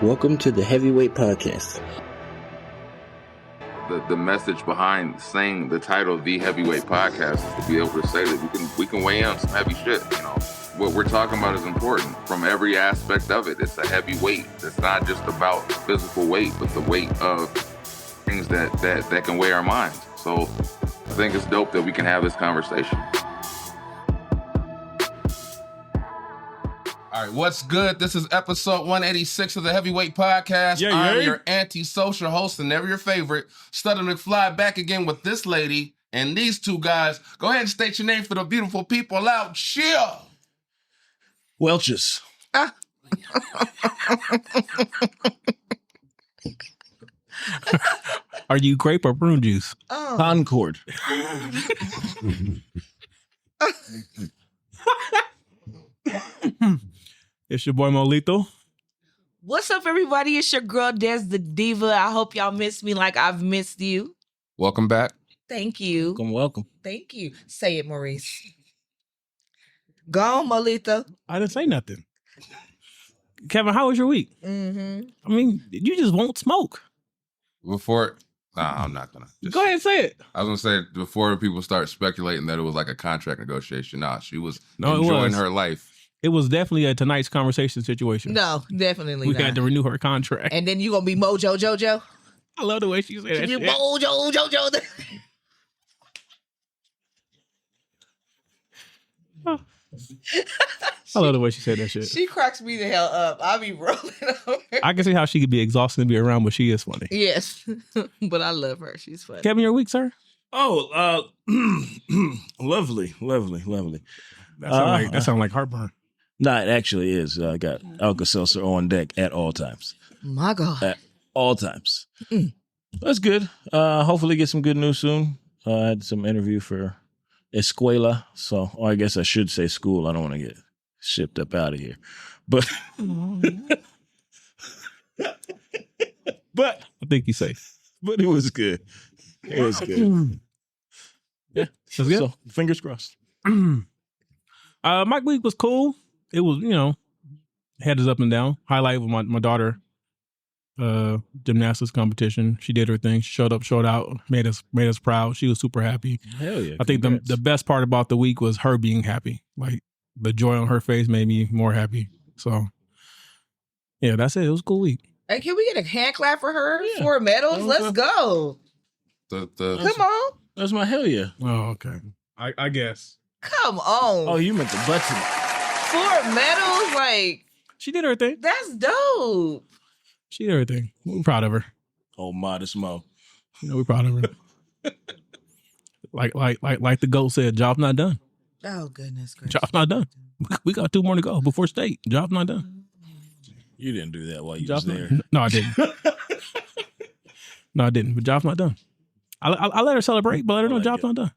Welcome to the Heavyweight Podcast. The message behind saying the title of the Heavyweight Podcast is to be able to say that we can weigh in on some heavy shit. You know, what we're talking about is important from every aspect of it. It's a heavy weight. It's not just about physical weight, but the weight of things that can weigh our minds. So I think it's dope that we can have this conversation. All right, what's good? This is episode 186 of the Heavyweight Podcast. I'm your anti-social host and never your favorite, Stutter McFly, back again with this lady and these two guys. Go ahead and state your name for the beautiful people out. Cheer! Welch's. Are you grape or prune juice? Oh. Concord. It's your boy Molito. What's up, everybody? It's your girl, Des the Diva. I hope y'all miss me like I've missed you. Welcome back. Thank you. Welcome. Thank you. Say it, Maurice. Go on, Molito. I didn't say nothing. Kevin, how was your week? Mm-hmm. I mean, you just won't smoke. I'm not gonna. Go ahead and say it. I was gonna say before people start speculating that it was like a contract negotiation. Nah, she was No, enjoying her life. It was definitely a tonight's conversation situation. No, definitely We not. had to renew her contract. And then you gonna be Mojo Jojo? I love the way she said that You shit. Mojo Jojo. I love the way she said that shit. She cracks me the hell up. I be rolling over. I can see how she could be exhausted to be around, but she is funny. Yes, but I love her. She's funny. Kevin, your week, sir? Oh, lovely. That sounds like heartburn. No, it actually is. I got Alka-Seltzer on deck at all times. My God. At all times. That's good. Hopefully get some good news soon. I had some interview for Escuela. So, or I guess I should say school. I don't want to get shipped up out of here. But But I think he's safe. it was good. It was good. Yeah. That's good. So, fingers crossed. My week was cool. It was, head is up and down. Highlight with my daughter, gymnastics competition. She did her thing. She showed up, showed out, made us proud. She was super happy. Hell yeah. I think the best part about the week was her being happy. Like the joy on her face made me more happy. So yeah, that's it. It was a cool week. Hey, can we get a hand clap for her? Yeah. 4 medals? Let's go. The Come on. That's my hell yeah. Oh, okay. I guess. Come on. Oh, you meant the button. 4 medals? Like, She did her thing. that's dope. She did her thing. We're proud of her. Oh, modest Mo. We're proud of her. like the GOAT said, job's not done. Oh, goodness gracious. Job's not done. We got 2 more to go before state. Job's not done. You didn't do that while you Job's was not, there. no, I didn't. No, I didn't. But job's not done. I let her celebrate, but let her know job's not done.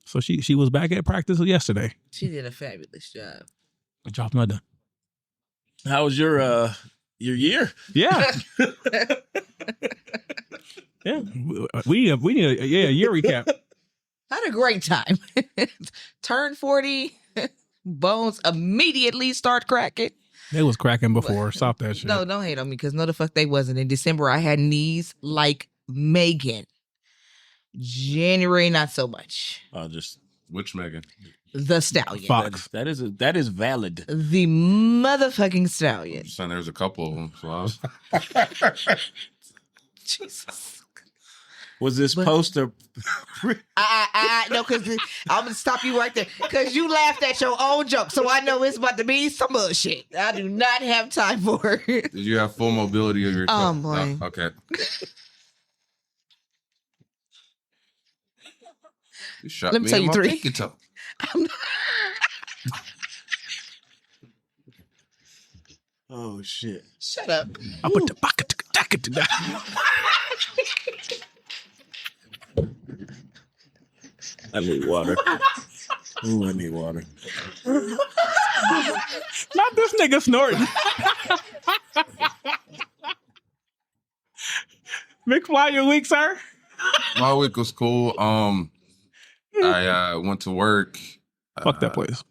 So she was back at practice yesterday. She did a fabulous job. Job's not done. How was your year? Yeah. Yeah. We need a year recap. Had a great time. Turn 40, bones immediately start cracking. They was cracking before. Stop that shit. No, don't hate on me because no, the fuck they wasn't. In December, I had knees like Megan. January, not so much. which Megan? The Stallion. Fox. That is valid. The motherfucking Stallion. Son, there's a couple of them. So I was, Jesus. Was this poster? No, because I'm going to stop you right there. Because you laughed at your own joke. So I know it's about to be some bullshit. I do not have time for it. did you have full mobility of your toe? Oh, boy. Oh, okay. You shot Let me tell in you my 3. pinky toe. Oh shit! Shut up. I put the bucket to that. I need water. Ooh, I need water. Not this nigga snorting. McFly, your week, sir? My week was cool. I went to work. Fuck that place.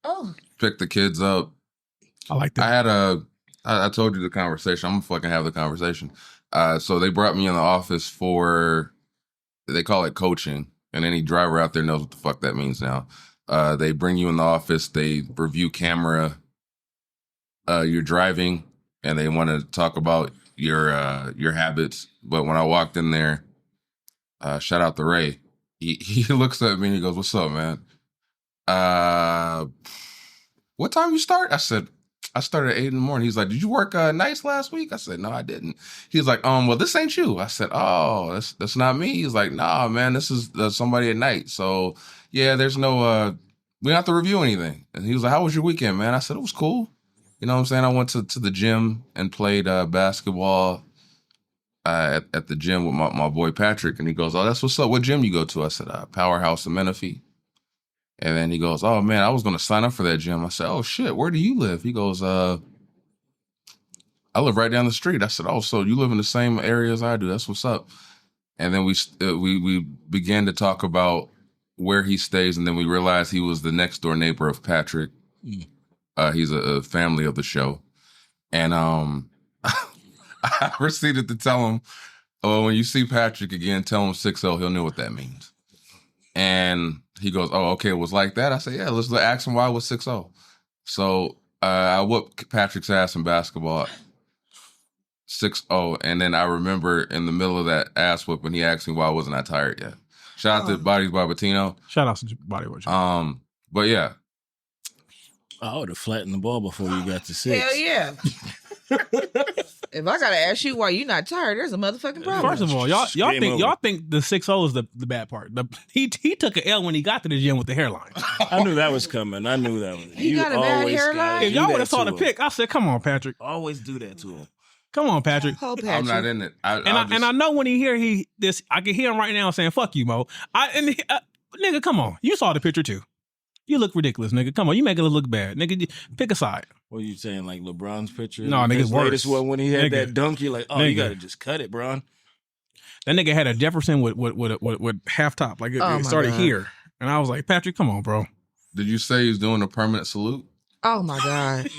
Oh. Picked the kids up. I like I that. had I told you the conversation. I'm gonna fucking have the conversation. So they brought me in the office for, they call it coaching, and any driver out there knows what the fuck that means now. They bring you in the office, they review camera, your driving, and they want to talk about your habits. But when I walked in there, shout out to Ray, he looks at me and he goes, "What's up, man? What time you start?" I said, "I started at 8 a.m. He's like, "Did you work nights last week?" I said, "No, I didn't." He's like, "Well, this ain't you." I said, "Oh, that's not me." He's like, "Nah, man, this is somebody at night. So yeah, there's no we don't have to review anything." And he was like, "How was your weekend, man?" I said, "It was cool. You know what I'm saying? I went to the gym and played basketball at the gym with my boy Patrick." And he goes, "Oh, that's what's up. What gym you go to?" I said, "Powerhouse in Menifee." And then he goes, "Oh, man, I was going to sign up for that gym." I said, "Oh, shit, where do you live?" He goes, "I live right down the street." I said, "Oh, so you live in the same area as I do. That's what's up." And then we began to talk about where he stays, and then we realized he was the next door neighbor of Patrick. He's a family of the show. And I proceeded to tell him, "Oh, when you see Patrick again, tell him 6-0. He'll know what that means." And he goes, "Oh, okay, it was like that?" I said, "Yeah, let's ask him why it was 6-0. So I whooped Patrick's ass in basketball 6-0. And then I remember in the middle of that ass whooping, he asked me why wasn't I tired yet. Shout out to Bodies by Bettino. Shout out to Body Watch. But yeah. I would have flattened the ball before you got to 6. Hell yeah. If I gotta ask you why you not tired, there's a motherfucking problem. First of all, y'all think the 6-0 is the bad part. He took an L when he got to the gym with the hairline. I knew that was coming. I knew that was. He got a bad hairline? If y'all would have saw the pic, I said, "Come on, Patrick. Always do that to him. Come on, Patrick." Oh, Patrick. I'm not in it. And I know when he hear I can hear him right now saying, "Fuck you, Mo." Nigga, come on. You saw the picture too. You look ridiculous, nigga. Come on, you make it look bad, nigga. Pick a side. What are you saying, like LeBron's picture? No, nigga's worse. Latest one when he had Nigga. that dunk, you're like, "Oh, Nigga. you gotta just cut it, Bron." That nigga had a Jefferson with half top, like it started God. here, and I was like, "Patrick, come on, bro." Did you say he's doing a permanent salute? Oh my God.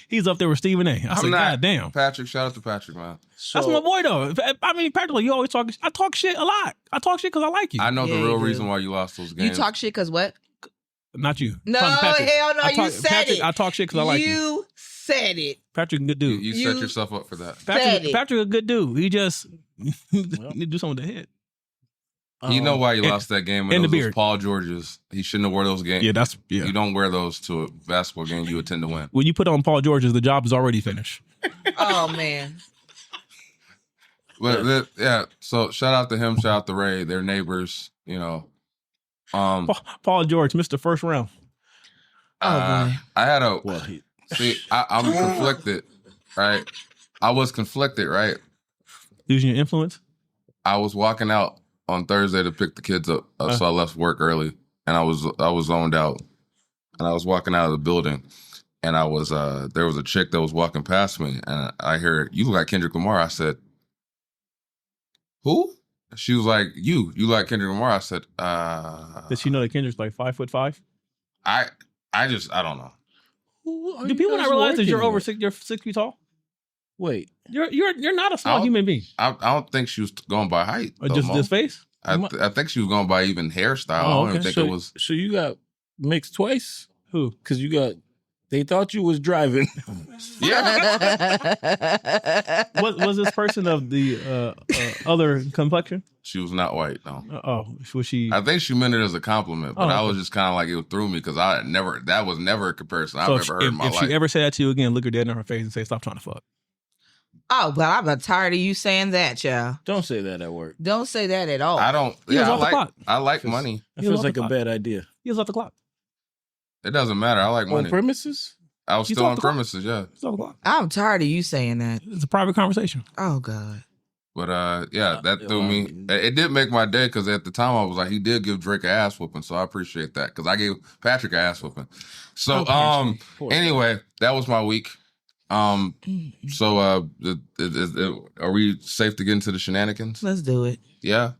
He's up there with Stephen A. I said, "God damn." Patrick, shout out to Patrick, man. That's my boy, though. I mean, Patrick, you always talk. I talk shit a lot. I talk shit because I like you. I know Yeah, the real you do. reason why you lost those games. You talk shit because what? Not you. No, Patrick. hell no, you said Patrick, it. I talk shit because I like you. You said it. Patrick, a good dude. You set yourself up for that. said it. Patrick, a good dude. He just need to do something with the head. You know why you lost that game? and the Those beard. Paul Georges. He shouldn't have wore those games. Yeah, You don't wear those to a basketball game you intend to win. When you put on Paul George's, the job is already finished. Oh man. But yeah, so shout out to him, shout out to Ray. They're neighbors, you know. Paul George, Mr. First Round. I had a Well, I'm conflicted, right? I was conflicted, right? Using your influence? I was walking out on Thursday to pick the kids up, so I left work early, and I was zoned out, and I was walking out of the building, and I was there was a chick that was walking past me, and I heard, "You look like Kendrick Lamar." I said, "Who?" She was like, "You like Kendrick Lamar?" I said, Did she know that Kendrick's like 5'5"? I don't know. Do people not realize that you're over 6 feet tall? Wait, You're not a small human being. I don't think she was going by height. Or though, just Mo. this face? I think she was going by even hairstyle. I don't even think so, it was. So you got mixed twice? Who? Because they thought you was driving. Yeah, Was this person of the other complexion? she was not white. No, Was she? I think she meant it as a compliment, but Oh, I okay. was just kind of like, it threw me because that was never a comparison I've So ever heard in my if life. she ever said that to you again, look her dead in her face and say, "Stop trying to fuck." Oh, well, I'm not tired of you saying that, y'all. Don't say that at work. Don't say that at all. I don't. He was Yeah, off the clock. I like money. That He was feels off like the a clock. bad idea. He was off the clock. It doesn't matter. I like On money. premises? I was He's still off on the clock. premises. Yeah, He's off the clock. I'm tired of you saying that. It's a private conversation. Oh God. but yeah, that threw me. It did make my day because at the time I was like, he did give Drake an ass whooping, so I appreciate that because I gave Patrick an ass whooping. So Poor anyway, that was my week. So are we safe to get into the shenanigans? Let's do it. Yeah.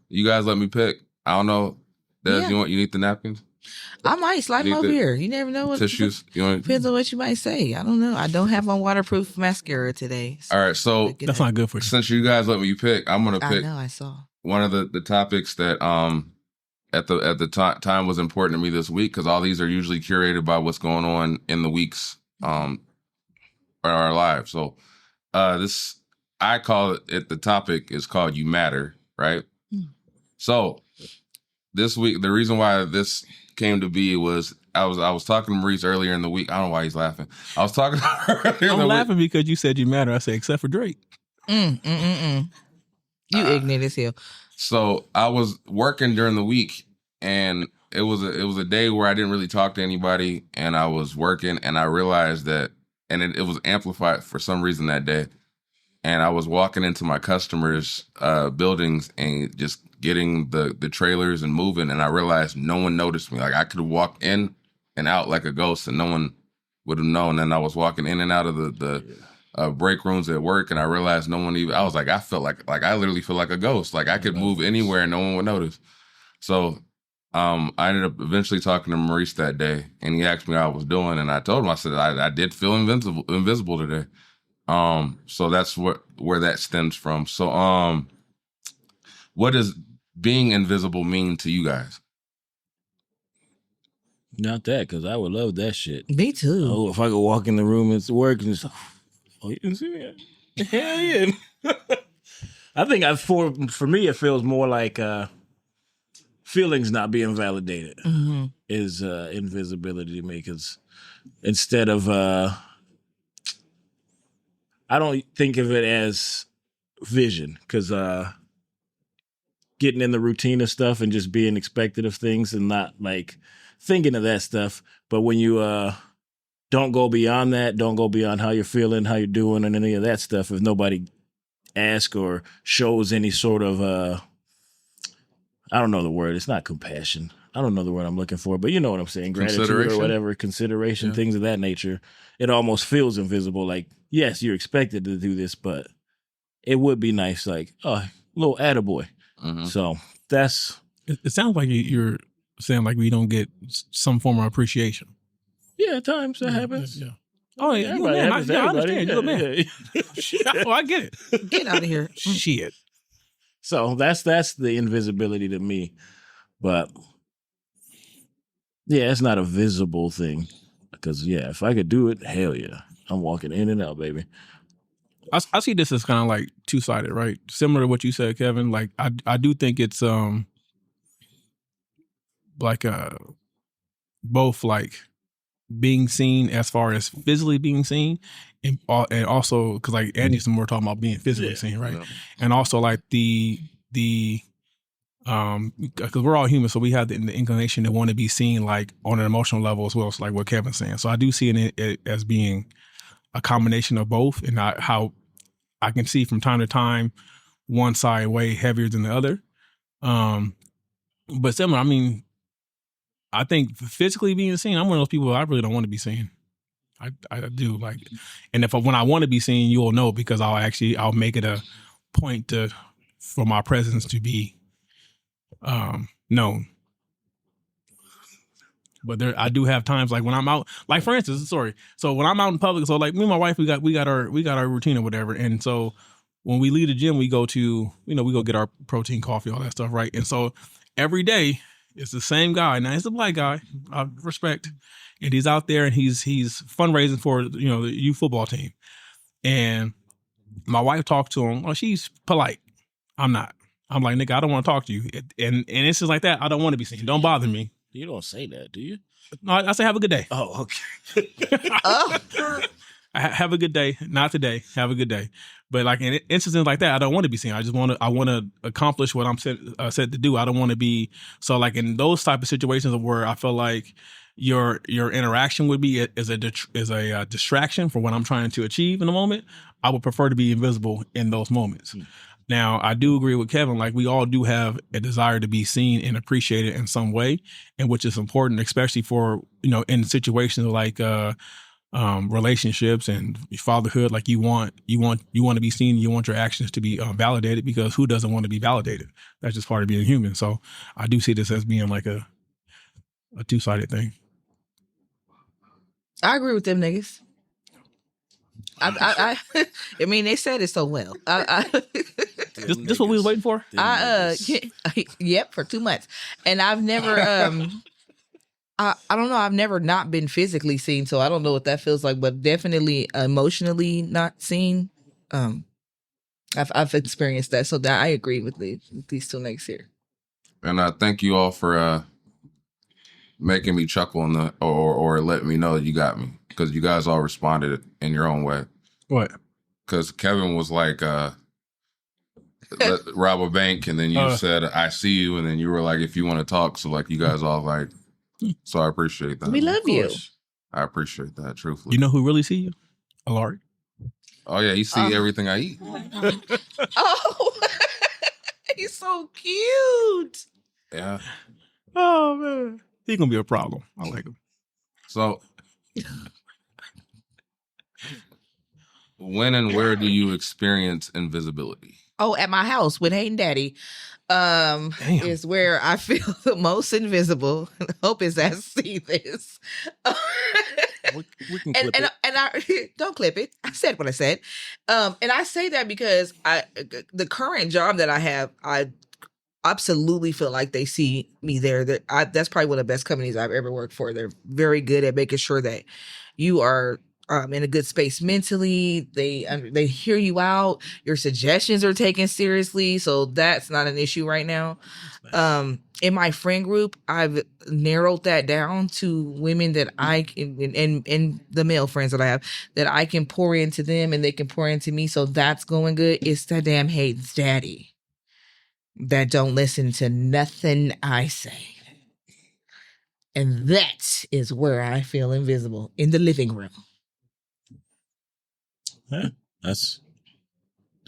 You guys let me pick. I don't know. Des, Yeah. you need the napkins? I might slide them over here. You never know what tissues. Depends on what you might say. I don't know. I don't have on waterproof mascara today. All right, so that's not good for you. Since you guys let me pick, I'm gonna pick. I know. I saw one of the topics that at the time was important to me this week, because all these are usually curated by what's going on in the weeks in our lives. So this, I call it, the topic is called "You Matter," right? So this week, the reason why this came to be was I was talking to Maurice earlier in the week. I don't know why he's laughing. I was talking to her earlier I'm laughing because you said you matter. I said, except for Drake. You ignorant as hell. So I was working during the week, and it was a day where I didn't really talk to anybody, and I was working, and I realized that, and it was amplified for some reason that day. And I was walking into my customers' buildings and just getting the trailers and moving, and I realized no one noticed me. Like, I could walk in and out like a ghost, and no one would have known. And I was walking in and out of the break rooms at work, and I realized no one even. I was like, I felt like I literally feel like a ghost. Like, I could move anywhere and no one would notice. So I ended up eventually talking to Maurice that day, and he asked me how I was doing, and I told him, I said I did feel invisible today. So that's where that stems from. So what does being invisible mean to you guys? Not that, because I would love that shit. Me too. Oh, if I could walk in the room and work and just, oh, you didn't see me? Hell yeah. I think for me, it feels more like feelings not being validated is invisibility to me, because instead of, I don't think of it as vision, because getting in the routine of stuff and just being expected of things and not like thinking of that stuff. But when you don't go beyond that, don't go beyond how you're feeling, how you're doing, and any of that stuff, if nobody asks or shows any sort of, I don't know the word, it's not compassion. I don't know the word I'm looking for, but you know what I'm saying, gratitude or whatever, consideration, things of that nature. It almost feels invisible. Like, yes, you're expected to do this, but it would be nice, like, oh, little attaboy. So that's... It sounds like you're saying like we don't get some form of appreciation. Yeah, at times that happens. Yeah. Oh, yeah, you a man. I understand. You're a man. Oh, I get it. Get out of here. Shit. So that's the invisibility to me. But yeah, it's not a visible thing. Because, yeah, if I could do it, hell yeah. I'm walking in and out, baby. I see this as kind of like two-sided, right? Similar to what you said, Kevin. Like, I do think it's like both like being seen as far as physically being seen, and also because like Andy's more talking about being physically seen, right? Yeah. And also like the because we're all human, so we have the inclination to want to be seen like on an emotional level as well. So like what Kevin's saying. So I do see it as being a combination of both, and how I can see from time to time one side way heavier than the other. But similar, I mean, I think physically being seen, I'm one of those people I really don't want to be seen. I do like, and when I want to be seen, you'll know, because I'll make it a point for my presence to be known. But I do have times like when I'm out, like for instance, so when I'm out in public, so like me and my wife, we got our routine or whatever, and so when we leave the gym, we go to, we go get our protein coffee, all that stuff, right? And so every day it's the same guy. Now he's a black guy, I respect, and he's out there and he's fundraising for the youth football team, and my wife talked to him. Oh, she's polite. I'm not. I'm like, nigga, I don't want to talk to you, and it's just like that. I don't want to be seen. Don't bother me. You don't say that, do you? No, I say have a good day. Oh, okay. Have a good day. Not today. Have a good day. But like in instances like that, I don't want to be seen. I want to accomplish what I'm set to do. I don't want to be, so like in those type of situations where I feel like your interaction would be as a distraction for what I'm trying to achieve in the moment, I would prefer to be invisible in those moments. Now, I do agree with Kevin. Like, we all do have a desire to be seen and appreciated in some way, and which is important, especially for, in situations like relationships and fatherhood. Like, you want to be seen. You want your actions to be validated, because who doesn't want to be validated? That's just part of being human. So I do see this as being like a two-sided thing. I agree with them niggas. I mean, they said it so well. This what we was waiting for? Yep, for 2 months. And I've never, I don't know, I've never not been physically seen, so I don't know what that feels like, but definitely emotionally not seen. I've experienced that, so that I agree with these two niggas here. And thank you all for making me chuckle or letting me know that you got me, because you guys all responded in your own way. What? Because Kevin was like, rob a bank, and then you said, I see you, and then you were like, if you want to talk. So like you guys all like, so I appreciate that. We love you. I appreciate that, truthfully. You know who really see you? Alari. Oh yeah, he see everything I eat. Oh, he's so cute. Yeah. Oh man, he's gonna be a problem. I like him. So, when and where do you experience invisibility? Oh, at my house with Hayden Daddy, is where I feel the most invisible. Hope his ass see this. We can clip it. And I don't clip it. I said what I said. And I say that because the current job that I have, I absolutely feel like they see me there. That's probably one of the best companies I've ever worked for. They're very good at making sure that you are in a good space mentally. They hear you out. Your suggestions are taken seriously, so that's not an issue right now. Nice. In my friend group, I've narrowed that down to women that I can, and the male friends that I have, that I can pour into them and they can pour into me. So that's going good. It's that damn Hayden's daddy that don't listen to nothing I say. And that is where I feel invisible, in the living room. Yeah, that's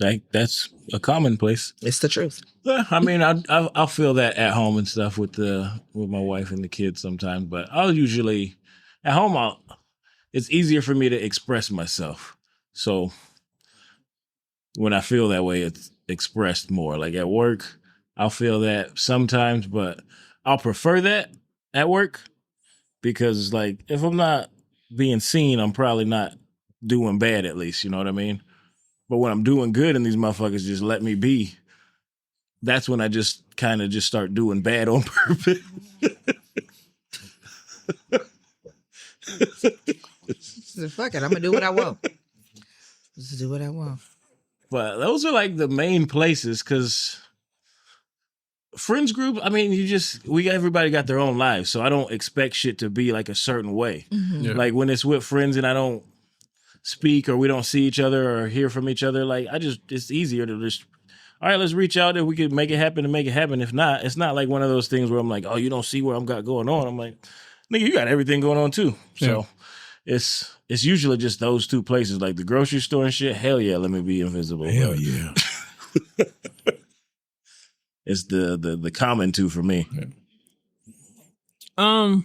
a commonplace. It's the truth. Yeah, I mean, I'll feel that at home and stuff with my wife and the kids sometimes, but I'll usually at home. It's easier for me to express myself. So when I feel that way, it's expressed more. Like at work, I'll feel that sometimes, but I'll prefer that at work because, like, if I'm not being seen, I'm probably not doing bad, at least, you know what I mean? But when I'm doing good and these motherfuckers just let me be, that's when I just kind of just start doing bad on purpose. Fuck it, I'm gonna do what I want. Just do what I want. But those are like the main places, because friends group, I mean, everybody got their own lives, so I don't expect shit to be like a certain way. Mm-hmm. Yeah. Like when it's with friends and I don't speak or we don't see each other or hear from each other, like it's easier to just, all right, let's reach out if we could make it happen and make it happen. If not, it's not like one of those things where I'm like, oh, you don't see what I'm got going on. I'm like, nigga, you got everything going on too. Yeah. So it's usually just those two places, like the grocery store and shit. Hell yeah, let me be invisible. Hell yeah. It's the common two for me. Yeah.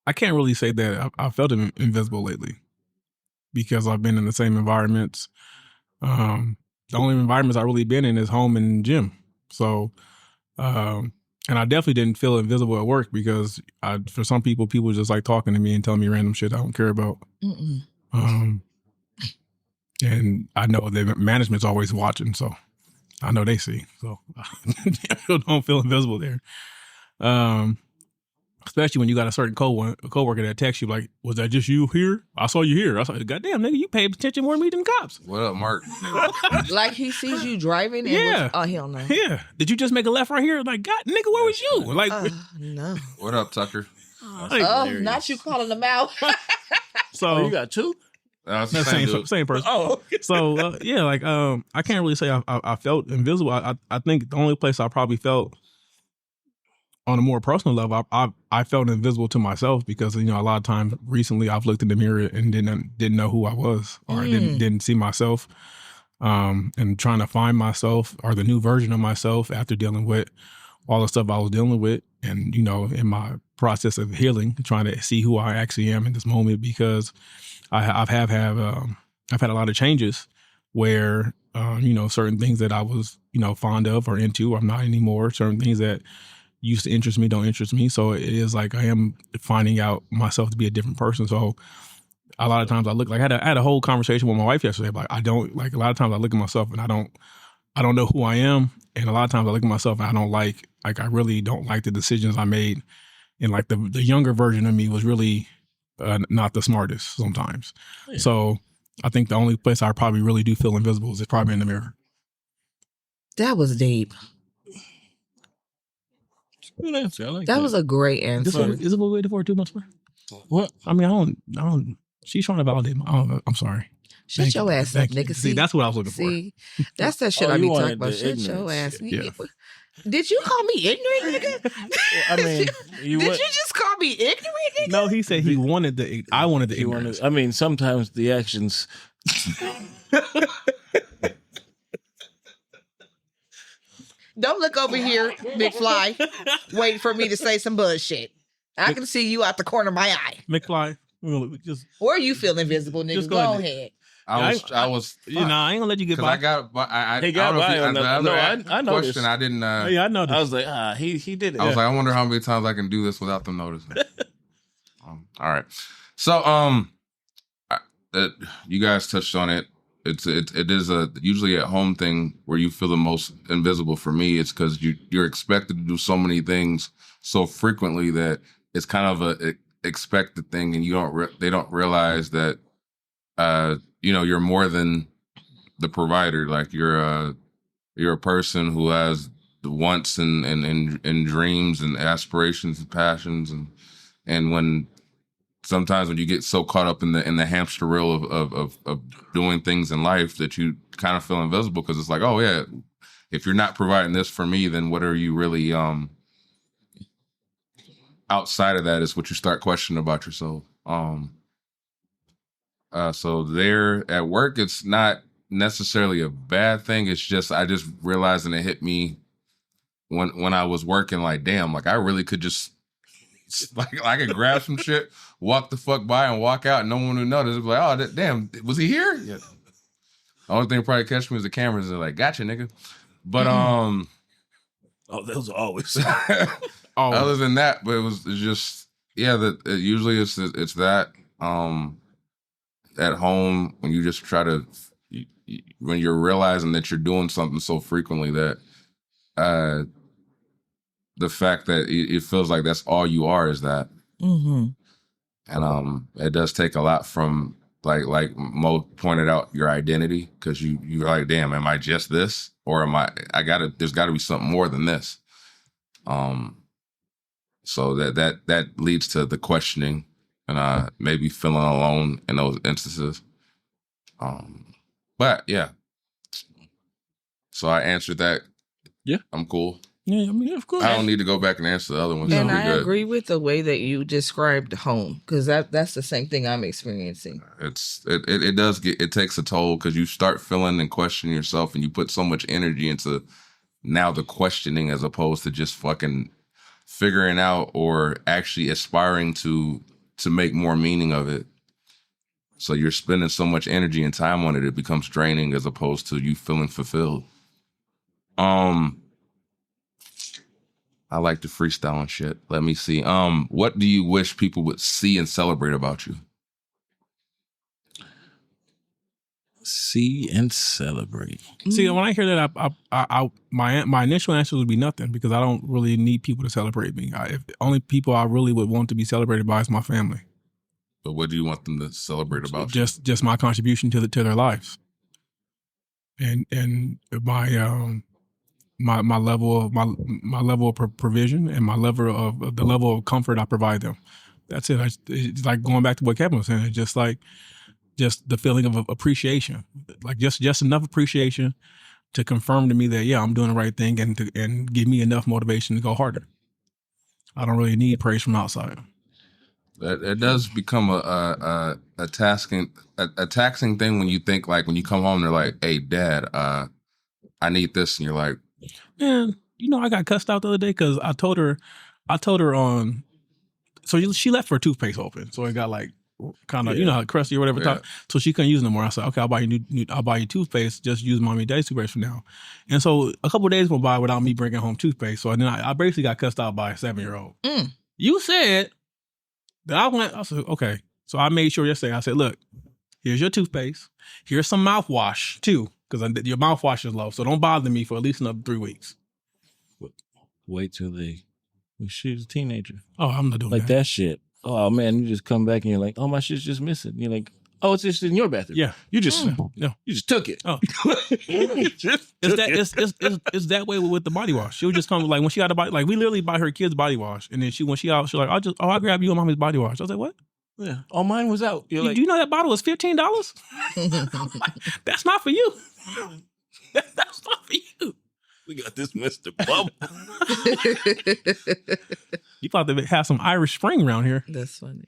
I can't really say that I felt invisible lately because I've been in the same environments. The only environments I've really been in is home and gym. So, and I definitely didn't feel invisible at work because for some people just like talking to me and telling me random shit I don't care about. And I know that management's always watching, so I know they see. So I don't feel invisible there. Especially when you got a certain coworker that texts you like, was that just you here? I saw you here. I was like, goddamn, nigga, you pay attention more to me than cops. What up, Mark? Like he sees you driving and yeah. oh, hell no. Yeah. Did you just make a left right here? Like, God, nigga, where was you? Like, no. What up, Tucker? Not you calling them out. So you got two? Same person. Oh, okay. So yeah, like I can't really say I felt invisible. I think the only place I probably felt on a more personal level, I felt invisible to myself because, you know, a lot of times recently I've looked in the mirror and didn't know who I was or I didn't see myself, and trying to find myself or the new version of myself after dealing with all the stuff I was dealing with, and, you know, in my process of healing, trying to see who I actually am in this moment, because I've had a lot of changes where, you know, certain things that I was, you know, fond of or into, I'm not anymore. Certain things that, used to interest me don't interest me. So it is like I am finding out myself to be a different person. So a lot of times I look like I had a whole conversation with my wife yesterday. Like I don't like a lot of times I look at myself and I don't know who I am. And a lot of times I look at myself and I don't like I really don't like the decisions I made. And like the younger version of me was really not the smartest sometimes. Yeah. So I think the only place I probably really do feel invisible is probably in the mirror. That was deep. Good answer. I like that. Was a great answer. Is it what we waited for 2 months for? What? I mean, I don't. She's trying to validate. I'm sorry. Shut your ass up, nigga. See, that's what I was looking for. That's that shit I be talking about. Shut your ass. Yeah. Did you call me ignorant, nigga? I mean, did you just call me ignorant, nigga? No, he said he wanted the. I wanted the ignorance. I mean, sometimes the actions. Don't look over here, McFly, waiting for me to say some bullshit. I can see you out the corner of my eye. McFly, or you feel invisible, nigga. Go ahead. I was. I ain't gonna let you get by. I got. He got by on the I noticed. Question, I didn't. Yeah, I noticed. I was like, he did it. I was like, I wonder how many times I can do this without them noticing. All right. So, you guys touched on it. It is a usually at home thing where you feel the most invisible. For me, it's because you're expected to do so many things so frequently that it's kind of a expected thing, and they don't realize that you're more than the provider. Like you're a person who has the wants and dreams and aspirations and passions, and when sometimes when you get so caught up in the hamster wheel of doing things in life that you kind of feel invisible, because it's like, oh yeah, if you're not providing this for me, then what are you really outside of that is what you start questioning about yourself. So there at work, it's not necessarily a bad thing. It's just I just realized, and it hit me when I was working, like, damn, like I really could just like I could grab some shit, walk the fuck by, and walk out, and no one would notice. It'd be like, oh damn, was he here? Yeah. The only thing probably catch me is the cameras. They're like, gotcha, nigga. But those are always. Other than that, but it's just usually it's that at home when you just try to when you're realizing that you're doing something so frequently that the fact that it feels like that's all you are is that. Mm-hmm. And it does take a lot from like Mo pointed out, your identity, because you're like, damn, am I just this, or am there's got to be something more than this. So that leads to the questioning and maybe feeling alone in those instances. But yeah, so I answered that. Yeah, I'm cool. Yeah, I mean, of course. I don't need to go back and answer the other ones. And I agree with the way that you described home, because that's the same thing I'm experiencing. It takes a toll, because you start feeling and questioning yourself, and you put so much energy into now the questioning as opposed to just fucking figuring out or actually aspiring to make more meaning of it. So you're spending so much energy and time on it, it becomes draining as opposed to you feeling fulfilled. I like to freestyle and shit. Let me see. What do you wish people would see and celebrate about you? See and celebrate. See, when I hear that, my initial answer would be nothing, because I don't really need people to celebrate me. If the only people I really would want to be celebrated by is my family. But what do you want them to celebrate about you? Just my contribution to their lives, and my level of provision, and my level of comfort I provide them. That's it. It's like going back to what Kevin was saying. It's just the feeling of appreciation, like just enough appreciation to confirm to me that, yeah, I'm doing the right thing, and give me enough motivation to go harder. I don't really need praise from outside. It does become a taxing thing when you think, like, when you come home, they're like, hey, Dad, I need this, and you're like, man, I got cussed out the other day because I told her on. So she left her toothpaste open, so it got like kind of, you know, crusty or whatever. Yeah. So she couldn't use it no more. I said, okay, I'll buy you toothpaste. Just use mommy and daddy's toothpaste from now. And so a couple of days went by without me bringing home toothpaste. So then I basically got cussed out by a 7-year-old. You said that I said, okay. So I made sure yesterday, I said, look, here's your toothpaste. Here's some mouthwash too, because your mouthwash is low. So don't bother me for at least another 3 weeks. Wait till she's a teenager. Oh, I'm not doing like that shit. Oh man, you just come back and you're like, oh, my shit's just missing. You're like, oh, it's just in your bathroom. Yeah, you just took it. Oh, it's that way with the body wash. She would just come like when she got a body, like we literally buy her kids body wash, and then when she out, she's like, I'll grab you and mommy's body wash. I was like, what? Yeah. Oh, mine was out. Do you know that bottle is $15? That's not for you. That's not for you. We got this Mr. Bubble. You thought they have some Irish Spring around here. That's funny.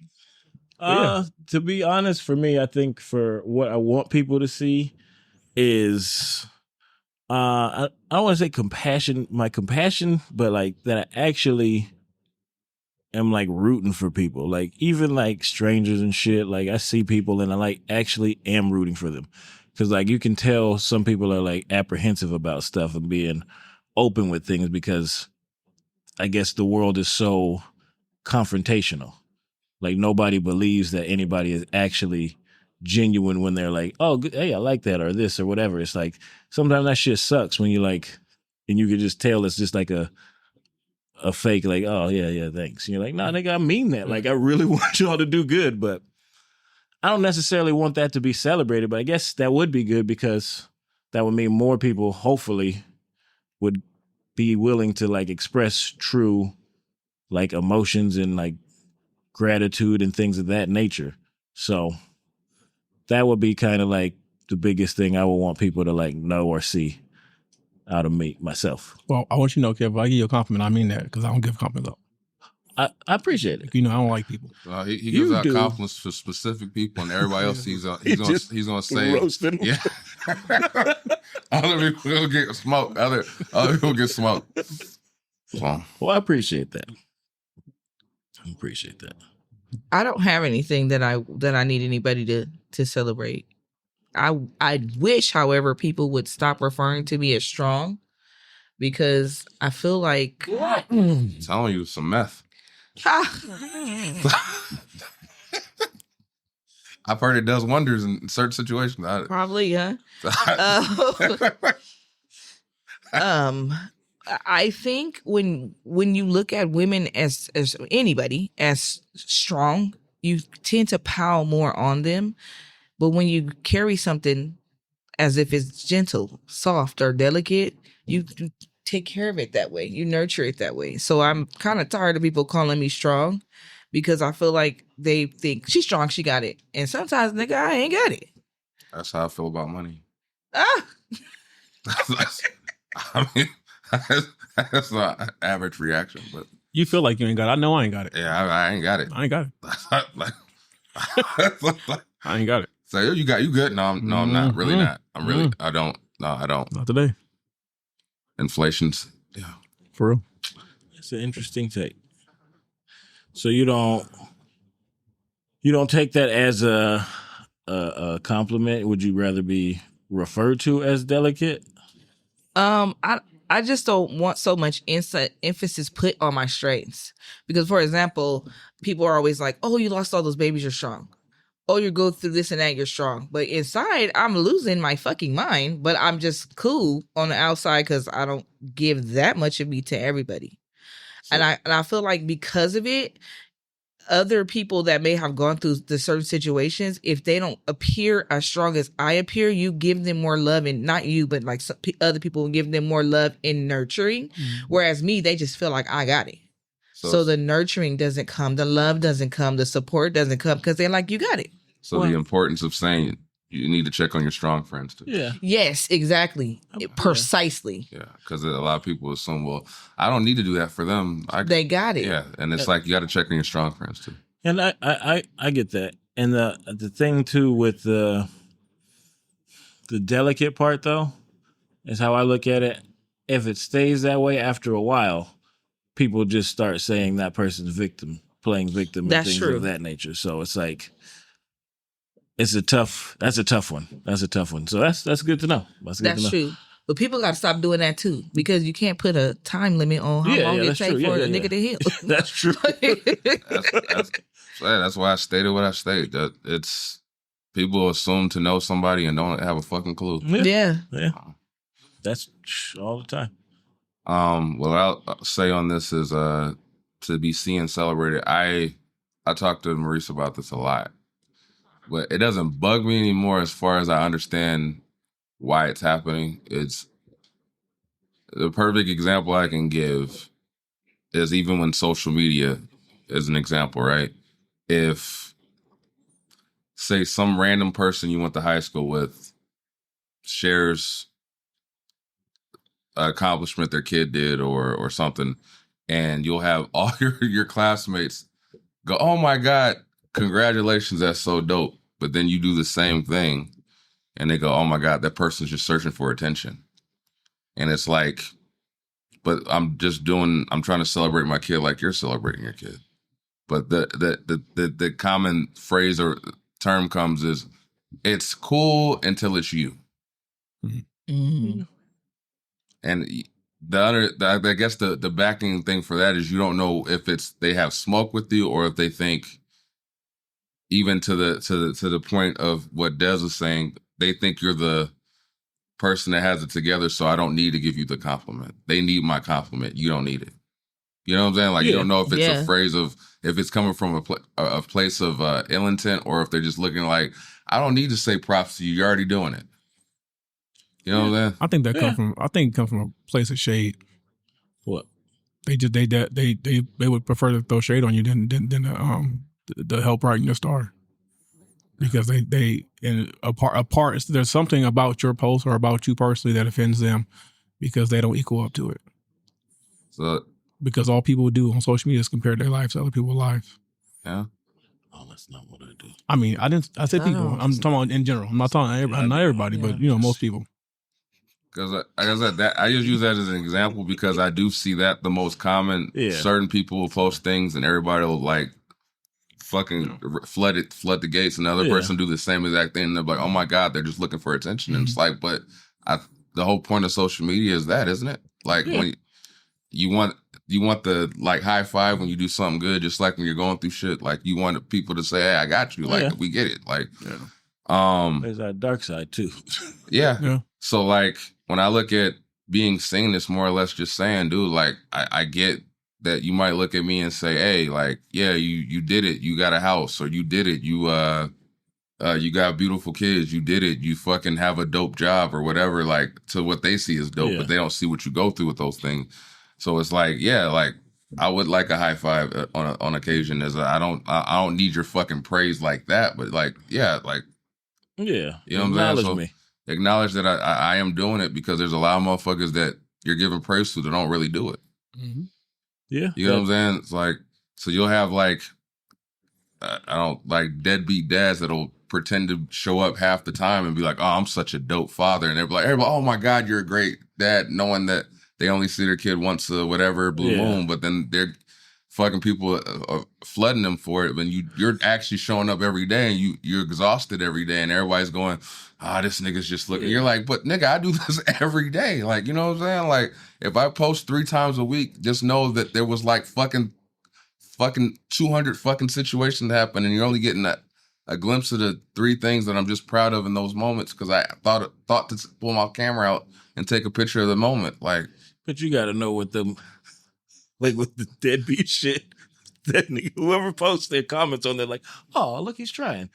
To be honest, for me, I think for what I want people to see is, I don't want to say compassion, but like that I actually am like rooting for people, like even like strangers and shit. Like I see people and I like actually am rooting for them. Because, like, you can tell some people are, like, apprehensive about stuff and being open with things because I guess the world is so confrontational. Like, nobody believes that anybody is actually genuine when they're like, oh, hey, I like that or this or whatever. It's like, sometimes that shit sucks when you like, and you can just tell it's just like a fake, like, oh, yeah, thanks. And you're like, nah, nigga, I mean that. Like, I really want y'all to do good, but I don't necessarily want that to be celebrated, but I guess that would be good because that would mean more people, hopefully, would be willing to like express true like emotions and like gratitude and things of that nature. So that would be kind of like the biggest thing I would want people to like know or see out of me, myself. Well, I want you to know, Kev, if I give you a compliment, I mean that because I don't give compliments up. I appreciate it. You know, I don't like people. He gives out compliments for specific people, and everybody else he's gonna say, roasting. Yeah. Other people will get smoked. Other people get smoked. Well, I appreciate that. I don't have anything that I need anybody to celebrate. I wish, however, people would stop referring to me as strong because I feel like I'm telling you some meth. I've heard it does wonders in certain situations. Probably, huh? I think when you look at women as anybody as strong, you tend to pile more on them. But when you carry something as if it's gentle, soft, or delicate, you take care of it that way. You nurture it that way. So I'm kind of tired of people calling me strong because I feel like they think she's strong, she got it. And sometimes, nigga, I ain't got it. That's how I feel about money. Ah. I mean, that's not an average reaction, but you feel like you ain't got it. I know I ain't got it. Yeah, I ain't got it. I ain't got it. I ain't got it. So you good? No, I'm not. Really not. I don't. No, I don't. Not today. Inflation's, yeah. For real. It's an interesting take. So you don't take that as a compliment? Would you rather be referred to as delicate? I just don't want so much emphasis put on my strengths. Because, for example, people are always like, oh, you lost all those babies, you're strong. Oh, you go through this and that, you're strong. But inside, I'm losing my fucking mind. But I'm just cool on the outside because I don't give that much of me to everybody. So, and I feel like because of it, other people that may have gone through the certain situations, if they don't appear as strong as I appear, you give them more love, and not you, but like some other people will give them more love and nurturing. Mm-hmm. Whereas me, they just feel like I got it. So the nurturing doesn't come, the love doesn't come, the support doesn't come because they're like, you got it. So the importance of saying you need to check on your strong friends too. Yeah. Yes, exactly. Precisely. Yeah, because a lot of people assume, well, I don't need to do that for them. They got it. Yeah, and it's like you got to check on your strong friends too. And I get that. And the thing too with the delicate part though is how I look at it. If it stays that way after a while, people just start saying that person's victim playing victim and That's things true. of that nature. So it's like that's a tough one. That's a tough one. So that's good to know. That's true. But people got to stop doing that too, because you can't put a time limit on how long it takes for a nigga to heal. That's true. That's why I stated what I stated. That it's people assume to know somebody and don't have a fucking clue. Yeah. That's all the time. What I'll say on this is to be seen and celebrated. I talked to Maurice about this a lot, but it doesn't bug me anymore as far as I understand why it's happening. It's the perfect example I can give is even when social media is an example, right? If, say, some random person you went to high school with shares an accomplishment their kid did or something, and you'll have all your classmates go, "Oh my God, congratulations, that's so dope." But then you do the same thing and they go, "Oh my God, that person's just searching for attention." And it's like, but I'm trying to celebrate my kid like you're celebrating your kid. But the common phrase or term comes is, it's cool until it's you. Mm-hmm. And I guess the backing thing for that is you don't know if they have smoke with you or if they think, even to the point of what Des was saying, they think you're the person that has it together, so I don't need to give you the compliment. They need my compliment. You don't need it. You know what I'm saying? Like, you don't know if it's a phrase of, if it's coming from a place of ill intent, or if they're just looking like, I don't need to say props to you. You're already doing it. You know what I'm saying? I think that come from a place of shade. What? They would prefer to throw shade on you than to help brighten your star. Because there's something about your post or about you personally that offends them because they don't equal up to it. So, because all people do on social media is compare their lives to other people's lives. Yeah. Oh, that's not what I do. I mean, I said people. I'm talking about in general. I'm not talking not everybody, but most people. Because like I said, that I just use that as an example because I do see that the most common. Yeah. Certain people will post things and everybody will like fucking flood the gates, and the other person do the same exact thing, and they're like, "Oh my God, they're just looking for attention." And it's like, but the whole point of social media is that, isn't it? Like when you want the like high five when you do something good, just like when you're going through shit. Like you want people to say, "Hey, I got you." Like we get it. Like there's that dark side too. yeah. So like when I look at being seen, it's more or less just saying, dude, like I get that you might look at me and say, "Hey, like, yeah, you did it. You got a house, or you did it. You got beautiful kids. You did it. You fucking have a dope job or whatever." Like to what they see is dope, but they don't see what you go through with those things. So it's like, like I would like a high five on occasion. As I don't need your fucking praise like that, but like, you know what I'm saying? So acknowledge that I am doing it, because there's a lot of motherfuckers that you're giving praise to that don't really do it. Mm-hmm. Yeah. You know what I'm saying? It's like, so you'll have like, I don't like deadbeat dads that'll pretend to show up half the time and be like, "Oh, I'm such a dope father." And they're like, "Oh my God, you're a great dad," knowing that they only see their kid once a whatever blue moon, but then they're fucking people are flooding them for it. When you're actually showing up every day and you're exhausted every day, and everybody's going, "This nigga's just looking." You're like, "But nigga, I do this every day." Like, you know what I'm saying? Like, if I post 3 times a week, just know that there was like fucking 200 fucking situations happen, and you're only getting a glimpse of the 3 things that I'm just proud of in those moments, because I thought to pull my camera out and take a picture of the moment. Like, but you got to know with them, like with the deadbeat shit, that nigga, whoever posts their comments on there, like, "Oh, look, he's trying."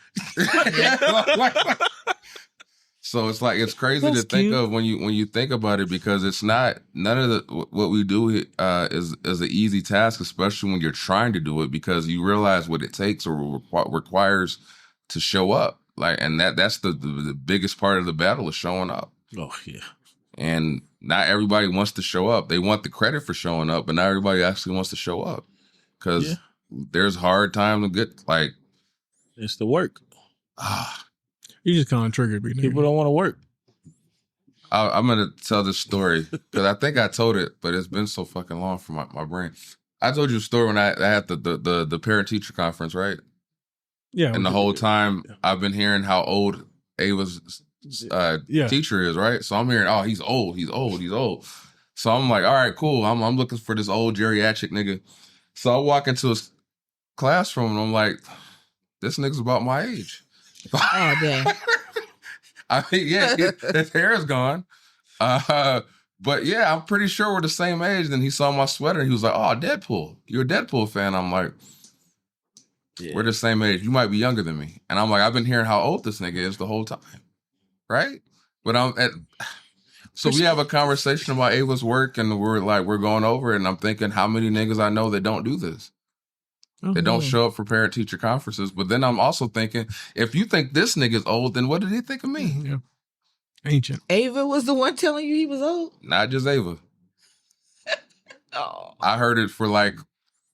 So it's like, it's crazy to think of when you think about it, because it's not, none of what we do is an easy task, especially when you're trying to do it, because you realize what it takes or requires to show up. Like, and that's the biggest part of the battle is showing up. Oh yeah. And not everybody wants to show up. They want the credit for showing up, but not everybody actually wants to show up, because there's hard time to get, like, it's the work. You just kind of triggered me. People don't want to work. I'm going to tell this story because I think I told it, but it's been so fucking long for my brain. I told you a story when I had the parent teacher conference, right? Yeah. And the whole time I've been hearing how old Ava's teacher is, right? So I'm hearing, oh, he's old. So I'm like, all right, cool. I'm looking for this old geriatric nigga. So I walk into his classroom and I'm like, this nigga's about my age. Oh, damn. I mean, yeah, his hair is gone. But yeah, I'm pretty sure we're the same age. Then he saw my sweater and he was like, oh, Deadpool. You're a Deadpool fan. I'm like, we're the same age. You might be younger than me. And I'm like, I've been hearing how old this nigga is the whole time. Right? But so we have a conversation about Ava's work and we're going over it. And I'm thinking how many niggas I know that don't do this. They don't show up for parent teacher conferences. But then I'm also thinking, if you think this nigga's old, then what did he think of me? Yeah. Ancient. Ava was the one telling you he was old? Not just Ava. Oh. I heard it for like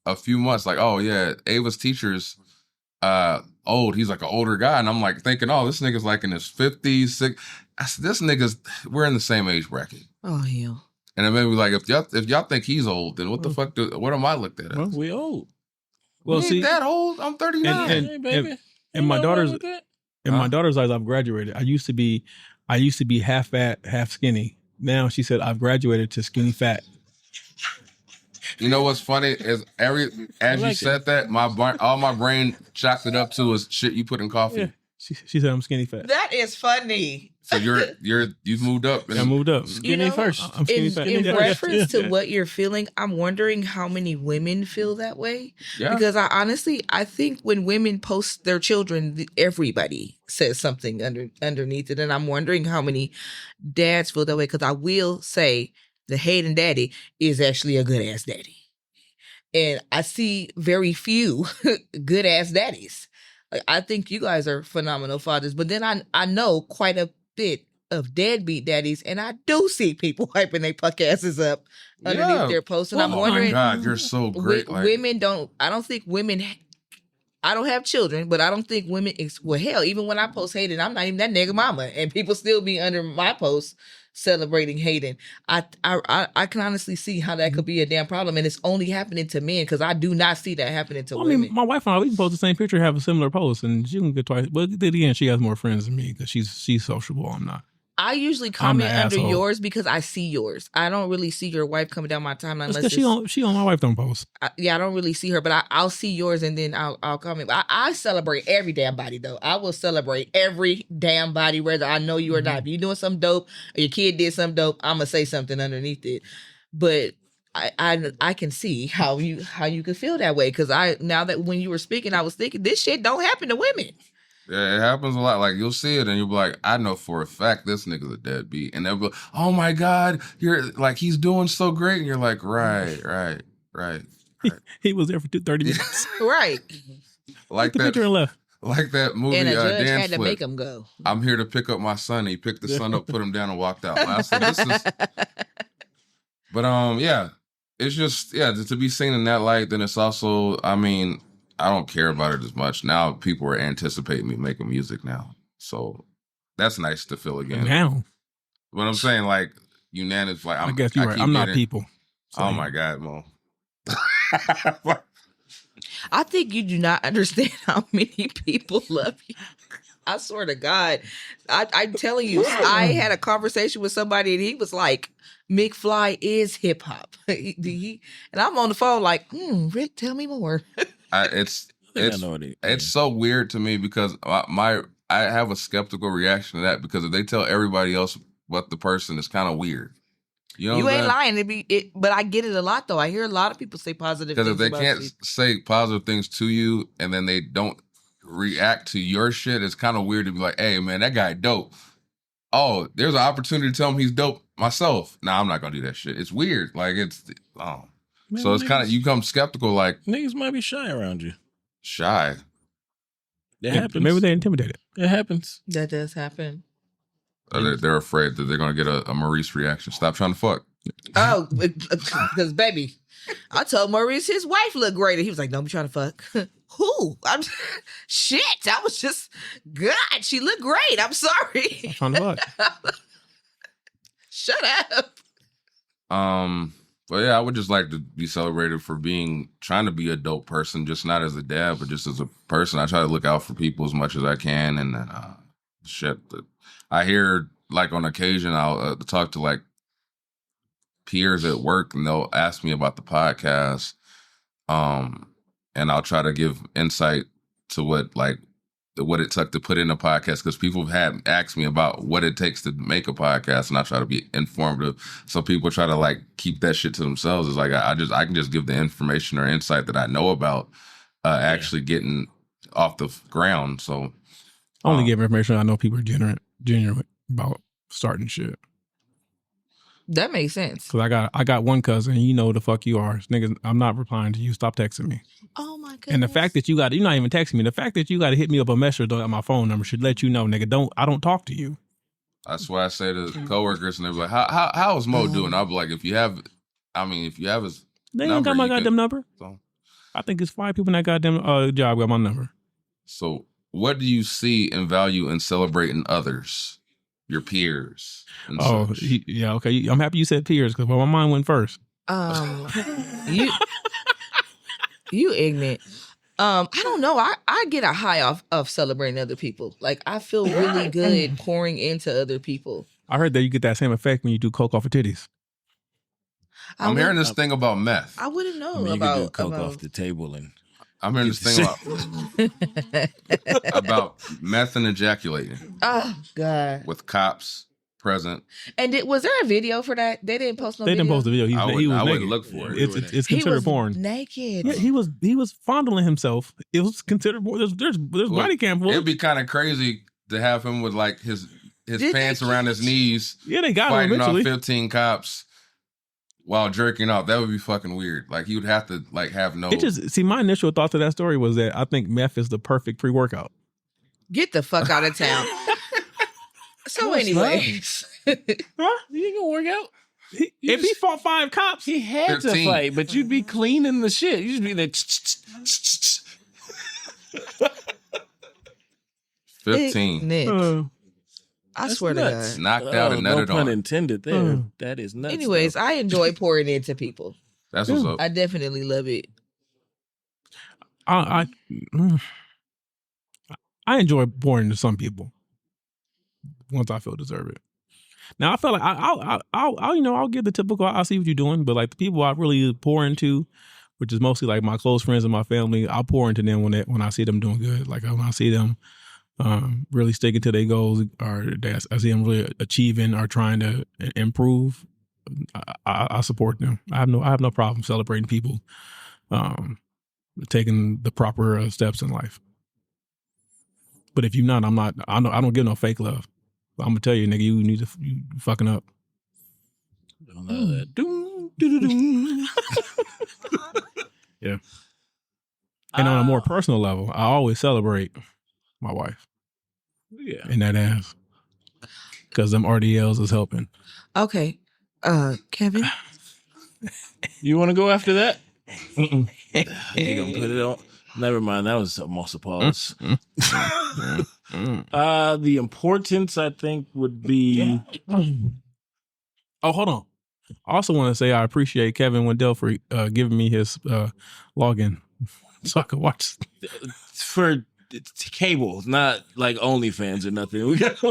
a few months. Like, oh yeah, Ava's teacher's old. He's like an older guy. And I'm like thinking, oh, this nigga's like in his 50s, 60s. I said, this nigga's, we're in the same age bracket. Oh, hell. And it made me like, if y'all think he's old, then what the fuck what am I looked at? Well, we old. Well, see, that old. I'm 39. Hey, baby. And my daughter's my daughter's eyes, I've graduated. I used to be half fat, half skinny. Now she said I've graduated to skinny fat. You know what's funny is you said that, all my brain chalked it up to is shit you put in coffee. Yeah. She said I'm skinny fat. That is funny. So you've moved up. I moved up. Skinny first. I'm skinny fat. In reference to what you're feeling, I'm wondering how many women feel that way. Yeah. Because I think when women post their children, everybody says something underneath it. And I'm wondering how many dads feel that way. Because I will say the Hayden daddy is actually a good ass daddy. And I see very few good ass daddies. Like, I think you guys are phenomenal fathers. But then I know quite a bit of deadbeat daddies, and I do see people hyping their puck asses up underneath their posts. And I'm wondering, oh my God, you're so great. Women don't. I don't think women. I don't have children, but I don't think women. Well, hell, even when I post Hayden, I'm not even that nigga mama, and people still be under my posts celebrating Hayden. I can honestly see how that could be a damn problem, and it's only happening to men because I do not see that happening to women. I mean, my wife and I, we can post the same picture, have a similar post, and she can get twice. But then again, she has more friends than me because she's sociable. I'm not. I usually comment under yours because I see yours. I don't really see your wife coming down my timeline unless she on my wife don't post. I don't really see her, but I'll see yours and then I'll comment. I celebrate every damn body though. I will celebrate every damn body, whether I know you or not. If you're doing something dope or your kid did something dope, I'm gonna say something underneath it. But I can see how you could feel that way because now that when you were speaking, I was thinking this shit don't happen to women. Yeah, it happens a lot. Like, you'll see it and you'll be like, I know for a fact this nigga's a deadbeat. And they'll be like, oh my God, you're like, he's doing so great. And you're like, right. He was there for 30 minutes. Right. Like the picture and left. Like that movie, and a judge Dan had to Flip. make him go. I'm here to pick up my son. He picked the son up, put him down and walked out. I said, this is... But yeah, it's just, to be seen in that light, then it's also, I mean... I don't care about it as much. Now people are anticipating me making music now. So that's nice to feel again. Now. What I'm saying, like, unanimous, like, I guess you're right. I'm not people. So. Oh my God, Mo. I think you do not understand how many people love you. I swear to God. I'm telling you, I had a conversation with somebody and he was like, McFly is hip hop. And I'm on the phone like, Rick, tell me more. It's so weird to me because I have a skeptical reaction to that because if they tell everybody else what the person is kind of weird. You know, you ain't lying. But I get it a lot though. I hear a lot of people say positive things. Because if they can't say positive things to you and then they don't react to your shit, it's kind of weird to be like, hey man, that guy dope. Oh, there's an opportunity to tell him he's dope myself. Nah, I'm not gonna do that shit. It's weird. Like Man, so it's kind of, you become skeptical, like... Niggas might be shy around you. Shy? It happens. Maybe they're intimidated. It happens. That does happen. They're afraid that they're going to get a Maurice reaction. Stop trying to fuck. Oh, because baby, I told Maurice his wife looked great. And he was like, don't be trying to fuck. Who? Shit, I was just... God, she looked great. I'm sorry. I'm trying to fuck. Shut up. But yeah, I would just like to be celebrated for trying to be a dope person, just not as a dad, but just as a person. I try to look out for people as much as I can, and then shit that I hear, like on occasion, I'll talk to like peers at work, and they'll ask me about the podcast, and I'll try to give insight to what it took to put in a podcast, because people have asked me about what it takes to make a podcast, and I try to be informative. So people try to like keep that shit to themselves. It's like I can just give the information or insight that I know about actually getting off the ground. So only give information I know people are genuine about starting shit. That makes sense. Cause I got one cousin, you know the fuck you are. Niggas, I'm not replying to you. Stop texting me. Oh my goodness. And the fact that you're not even texting me, the fact that you got to hit me up a message on my phone number should let you know, nigga, I don't talk to you. That's why I say to coworkers, and they're like, how is Mo doing? I'll be like, if you have his They number, ain't got my goddamn number. So. I think it's 5 people in that goddamn job got my number. So what do you see and value in celebrating others, your peers? Such? Yeah, okay. I'm happy you said peers, because my mind went first. You ignorant. I don't know. I get a high off of celebrating other people. Like, I feel really good pouring into other people. I heard that you get that same effect when you do coke off of titties. I'm hearing this thing about meth. I wouldn't know you about can do coke off the table, and I'm hearing this thing about meth and ejaculating. Oh God! With cops present. And was there a video for that? They didn't post no video. They didn't post the video. He was I naked. would look for it. It's considered porn. Naked. Yeah, he was fondling himself. It was considered porn. There's body cam. It'd be kind of crazy to have him with like his pants around his knees. Yeah, they got him fighting eventually. off 15 cops while jerking off. That would be fucking weird. Like, he would have to like have no. My initial thought to that story was that I think meth is the perfect pre-workout. Get the fuck out of town. So anyways. Huh? You ain't gonna work out? If he fought 5 cops, he had 15. to fight, but you'd be cleaning the shit. You'd just be there. 15. I swear nuts. to God. Knocked out and nutted no pun on. intended there. That is nuts. Anyways, though. I enjoy pouring into people. That's what's up. I definitely love it. I enjoy pouring into some people once I feel deserve it. Now I feel like I'll give the typical I'll see what you're doing, but like the people I really pour into, which is mostly like my close friends and my family, I'll pour into them when I see them doing good. Like when I see them really sticking to their goals, or I see them really achieving or trying to improve, I support them. I have no problem celebrating people taking the proper steps in life. But if you're not, I don't give no fake love. I'm gonna tell you, nigga, you fucking up. Yeah. And on a more personal level, I always celebrate my wife. Yeah. And that ass. Because them RDLs is helping. Okay. Kevin? You want to go after that? You gonna put it on? Never mind. That was almost a pause. The importance, I think, would be. Oh, hold on. I also want to say I appreciate Kevin Wendell for giving me his login so I could watch. For cable, not like OnlyFans or nothing. We got.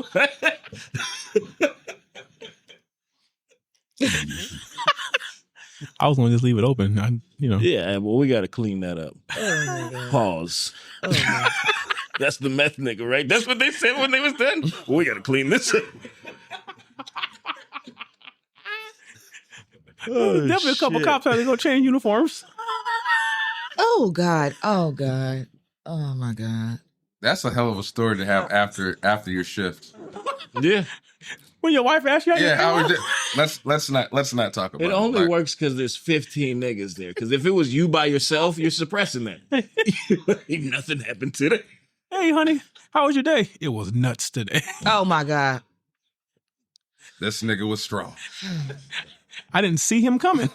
I was going to just leave it open. Yeah, well, we got to clean that up. Oh my God. Pause. Oh my. That's the meth nigga, right? That's what they said when they was done. Well, we got to clean this up. Definitely a couple cops had to go change uniforms. Oh God. Oh God. Oh my God. That's a hell of a story to have after your shift. Yeah. When your wife asked you how you feel? Let's not talk about it. It only works because there's 15 niggas there. Because if it was you by yourself, you're suppressing that. Nothing happened today. Hey, honey, how was your day? It was nuts today. Oh my God. This nigga was strong. I didn't see him coming.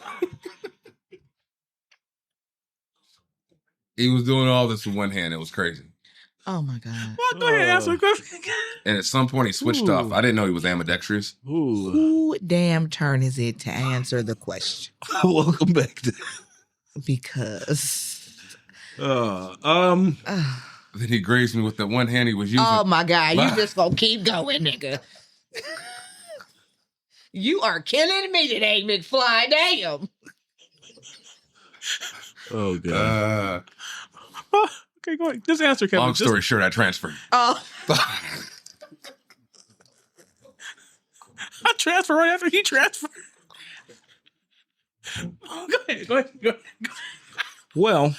He was doing all this with one hand. It was crazy. Oh my God. Well, go ahead, answer the question. And at some point he switched off. I didn't know he was ambidextrous. Ooh. Who damn turn is it to answer the question? Welcome back to. Because. Then he grazed me with the one hand he was using. Oh my God, you just gonna keep going, nigga. You are killing me today, McFly. Damn. Oh God. Okay, go ahead. Just answer, Kevin. Long story short, I transferred. Oh. I transferred right after he transferred. Go ahead. Well,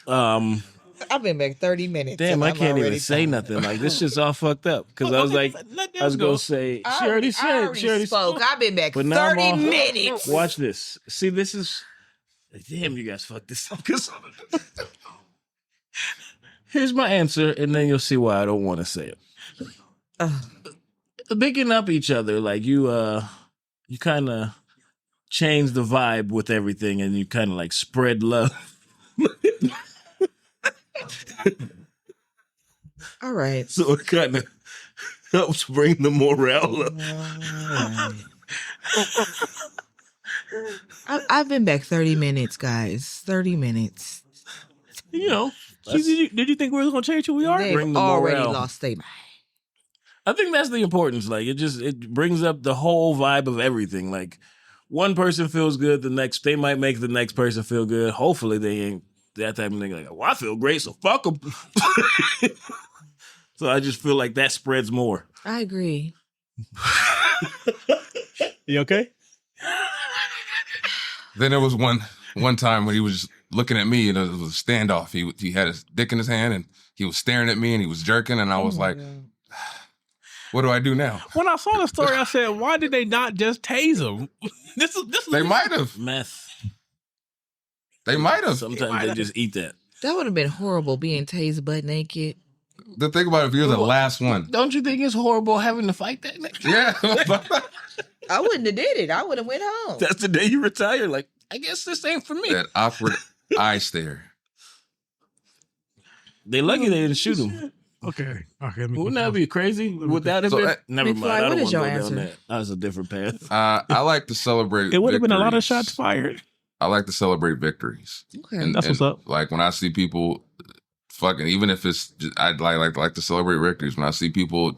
I've been back 30 minutes. damn, and I I'm can't even already say tired. nothing. Like this shit's all fucked up because I was like, I was gonna say she already said. She already spoke. I've been back But now I'm 30 all- minutes. Watch this. See, this is. Damn, you guys fucked this up. 'Cause here's my answer, and then you'll see why I don't want to say it. Picking up each other, like you kind of change the vibe with everything, and you kind of like spread love. All right. So it kind of helps bring the morale up. I've been back 30 minutes, guys. 30 minutes. You know, Did you think we were going to change who we are? They've bring the already morale. lost their mind. I think that's the importance. Like it brings up the whole vibe of everything. Like one person feels good, they might make the next person feel good. Hopefully they ain't that type of thing. Like, well, I feel great, so fuck them. So I just feel like that spreads more. I agree. You okay? Then there was one time when he was looking at me and it was a standoff. He had his dick in his hand and he was staring at me and he was jerking and I was like, what do I do now? When I saw the story, I said, why did they not just tase him? This is They might have. Meth. They might have. Sometimes they just eat that. That would have been horrible being tased butt naked. The thing about it, if you're the last one. Don't you think it's horrible having to fight that? Yeah. I wouldn't have did it. I would have went home. That's the day you retire. Like, I guess this ain't for me. That awkward eye stare. They lucky they didn't shoot him. Okay. Wouldn't that be crazy? Would that have So, been? Never McFly, mind. I what don't is want to your go answer? down that. That was a different path. I like to celebrate It would have been a lot of victories. shots fired. I like to celebrate victories. Okay. That's what's up. Like when I see people fucking, even if it's, just, I'd like to celebrate victories. When I see people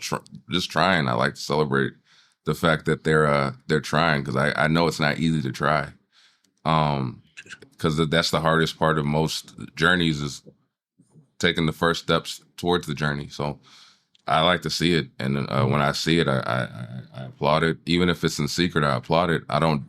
just trying, I like to celebrate the fact that they're trying because I know it's not easy to try. Because that's the hardest part of most journeys is taking the first steps towards the journey. So I like to see it, and when I see it, I applaud it. Even if it's in secret, I applaud it. I don't,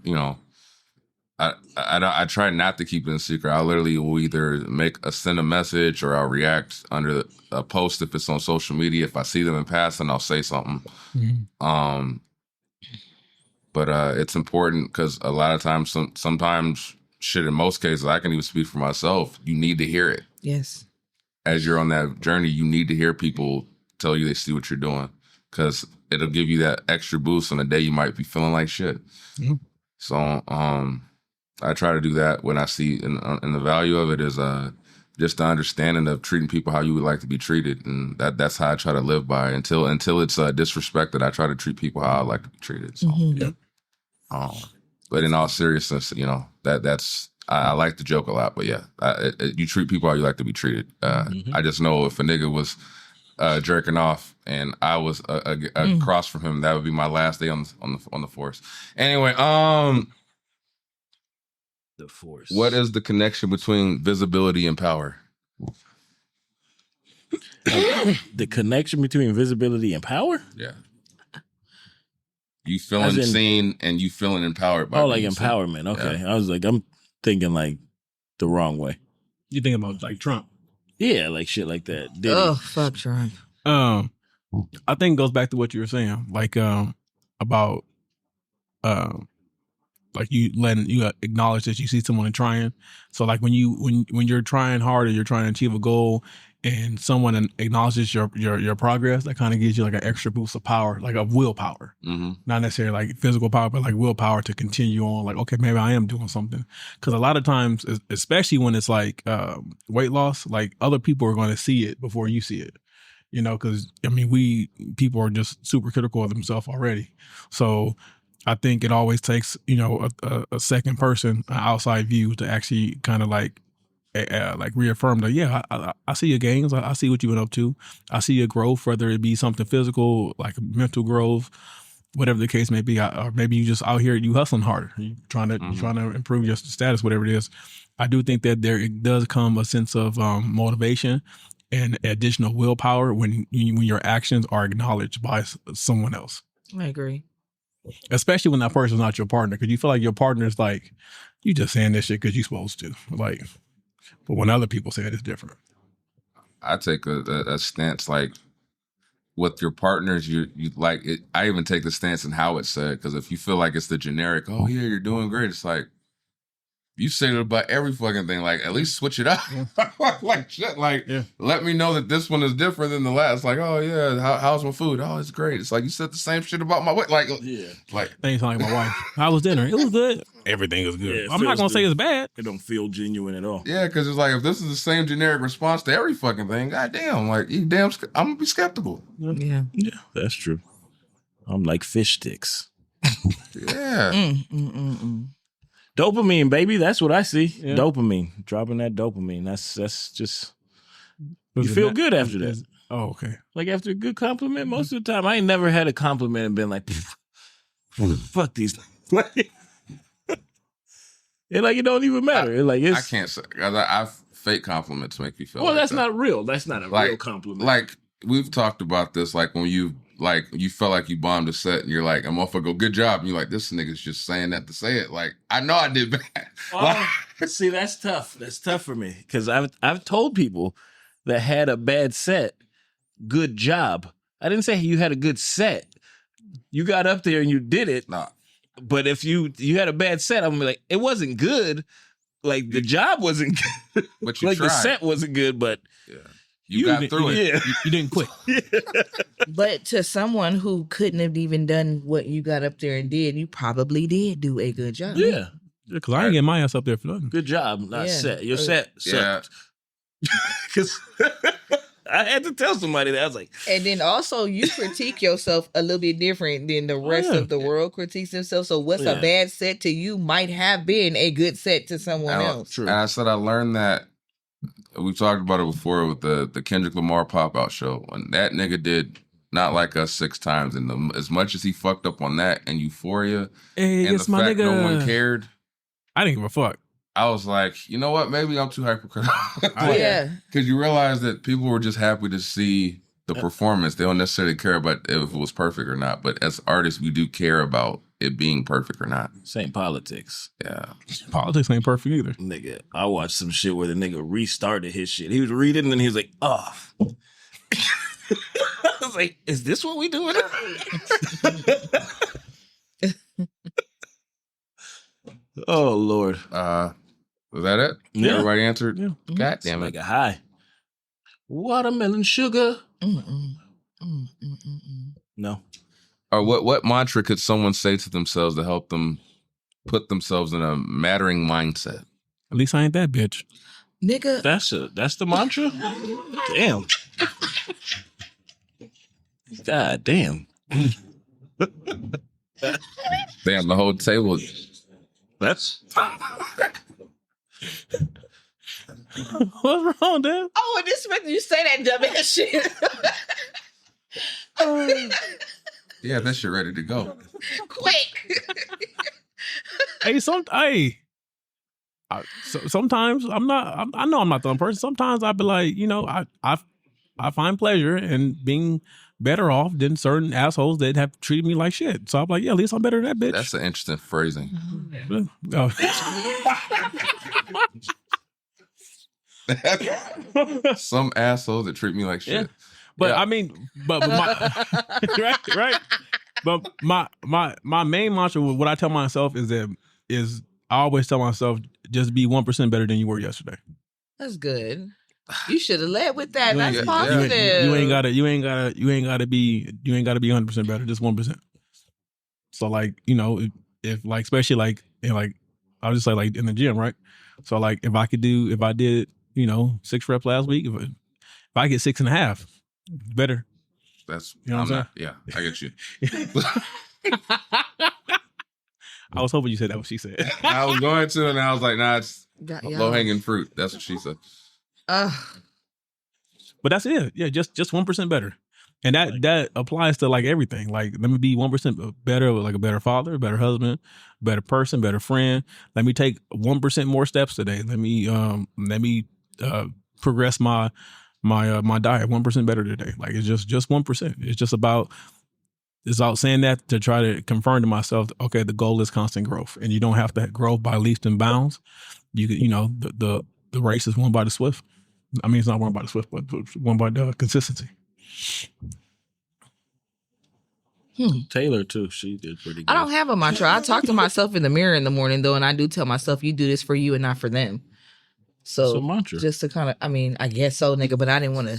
I try not to keep it in secret. I literally will either send a message or I'll react under a post if it's on social media. If I see them in passing, I'll say something. Mm-hmm. But it's important because a lot of times, sometimes, shit, in most cases, I can even speak for myself. You need to hear it. Yes. As you're on that journey, you need to hear people tell you they see what you're doing because it'll give you that extra boost on a day you might be feeling like shit. Mm-hmm. So I try to do that when I see, and the value of it is just the understanding of treating people how you would like to be treated, and that's how I try to live by until it's disrespected. I try to treat people how I like to be treated. So, but in all seriousness, that's. I like to joke a lot, but yeah, you treat people how you like to be treated. I just know if a nigga was jerking off and I was across from him, that would be my last day on the force. Anyway, The force. what is the connection between visibility and power? The connection between visibility and power? Yeah, you feeling As in- seen and you feeling empowered by. Oh, like being seen. empowerment. Okay. I was like, I'm thinking like the wrong way. You think about like Trump? Yeah, like shit like that. Diddy. Oh, fuck Trump. I think it goes back to what you were saying, like about like you acknowledge that you see someone trying. So like when you're trying hard and you're trying to achieve a goal and someone acknowledges your progress, that kind of gives you like an extra boost of power, like of willpower. Not necessarily like physical power, but like willpower to continue on. Like, okay, maybe I am doing something. Because a lot of times, especially when it's like weight loss, like other people are going to see it before you see it. You know, because I mean, people are just super critical of themselves already. So I think it always takes, you know, a second person, an outside view to actually kind of like reaffirm that, yeah, I see your gains. I see what you've been up to. I see your growth, whether it be something physical, like mental growth, whatever the case may be, or maybe you just out here, you hustling harder. You're trying to improve your status, whatever it is. I do think that it does come a sense of motivation and additional willpower when your actions are acknowledged by someone else. I agree. Especially when that person's not your partner, because you feel like your partner's like, you just saying this shit because you're supposed to. Like, but when other people say it, it's different. I take a stance like with your partners, you like it. I even take the stance in how it's said, because if you feel like it's the generic, oh yeah, you're doing great, it's like you say it about every fucking thing. Like, at least switch it up. Like shit. Like, let me know that this one is different than the last. Like, oh yeah, how's my food? Oh, it's great. It's like you said the same shit about my weight. Like, like things like my wife. How was dinner? It was good. Everything is good. I'm not gonna say it's bad. It don't feel genuine at all. Yeah, because it's like if this is the same generic response to every fucking thing, goddamn, like I'm gonna be skeptical. Yeah, that's true. I'm like fish sticks. Yeah. Dopamine, baby. That's what I see. Yeah. Dopamine. Dropping that dopamine. That's just, you feel good after that. Oh, okay. Like after a good compliment, most of the time, I ain't never had a compliment and been like, fuck these. It like, it don't even matter. I can't say, I fake compliments make you feel well, like that's not real. That's not a real compliment. Like, we've talked about this, like when you felt like you bombed a set and you're like, a motherfucker go, good job. And you're like, this nigga's just saying that to say it. Like, I know I did bad. See, that's tough. That's tough for me. Because I've told people that had a bad set, good job. I didn't say you had a good set. You got up there and you did it. Nah. But if you had a bad set, I'm gonna be like, it wasn't good. Like, the job wasn't good. But you like, tried. The set wasn't good, but... Yeah. You got through it. Yeah. You didn't quit. But to someone who couldn't have even done what you got up there and did, you probably did do a good job. Yeah. Because I ain't getting my ass up there for nothing. Good job, not set. Your set sucked. Because I had to tell somebody that. I was like... And then also, you critique yourself a little bit different than the rest of the world critiques themselves. So what's a bad set to you might have been a good set to someone else. True. And I said I learned that. We've talked about it before with the Kendrick Lamar pop-out show. When that nigga did Not Like Us 6 times, and as much as he fucked up on that and Euphoria, and the fact no one cared, I didn't give a fuck. I was like, you know what? Maybe I'm too hypercritical. Yeah. Because you realize that people were just happy to see the performance. They don't necessarily care about if it was perfect or not. But as artists, we do care about it being perfect or not. Same politics. Yeah. Politics ain't perfect either. Nigga, I watched some shit where the nigga restarted his shit. He was reading and then he was like, oh. I was like, is this what we doing? Oh, Lord. Was that it? Yeah. Everybody answered? Yeah. God damn it. Like a high. Watermelon sugar. No. Or what mantra could someone say to themselves to help them put themselves in a mattering mindset? At least I ain't that bitch. Nigga. That's the mantra? Damn. God damn. Damn, the whole table. That's... What's wrong, Dad? Oh, and this making you say that dumbass shit. Yeah, that shit ready to go. Quick. Sometimes I'm not. I know I'm not the only person. Sometimes I be like, you know, I find pleasure in being better off than certain assholes that have treated me like shit. So I'm like, yeah, at least I'm better than that bitch. That's an interesting phrasing. Oh. Some assholes that treat me like shit. Yeah. But I mean, but my right. But my main mantra, what I tell myself is I always tell myself, just be 1% better than you were yesterday. That's good. You should have led with that. You That's ain't- positive. You ain't gotta be 100% better. Just 1%. So like, if like, especially like, I'll just say like in the gym, right? So like, if I did, 6 reps last week, if I get 6.5, better. That's You know what I'm saying? Yeah, I get you. I was hoping you said that what she said. I was going to, and I was like, nah, it's Yeah. low hanging fruit. That's what she said. But that's it. Yeah, just 1% better. And that applies to like everything. Like, let me be 1% better, like a better father, a better husband, better person, better friend. Let me take 1% more steps today. Let me progress my diet 1% better today. Like, it's just 1%. It's about saying that to try to confirm to myself, okay, the goal is constant growth, and you don't have to grow by leaps and bounds. The race is won by the swift. I mean, it's not won by the swift, but won by the consistency. Taylor too. She did pretty good. I don't have a mantra. I talk to myself in the mirror in the morning though, and I do tell myself, "You do this for you and not for them." So It's a mantra. just to kind of, I guess so, nigga. But I didn't want to.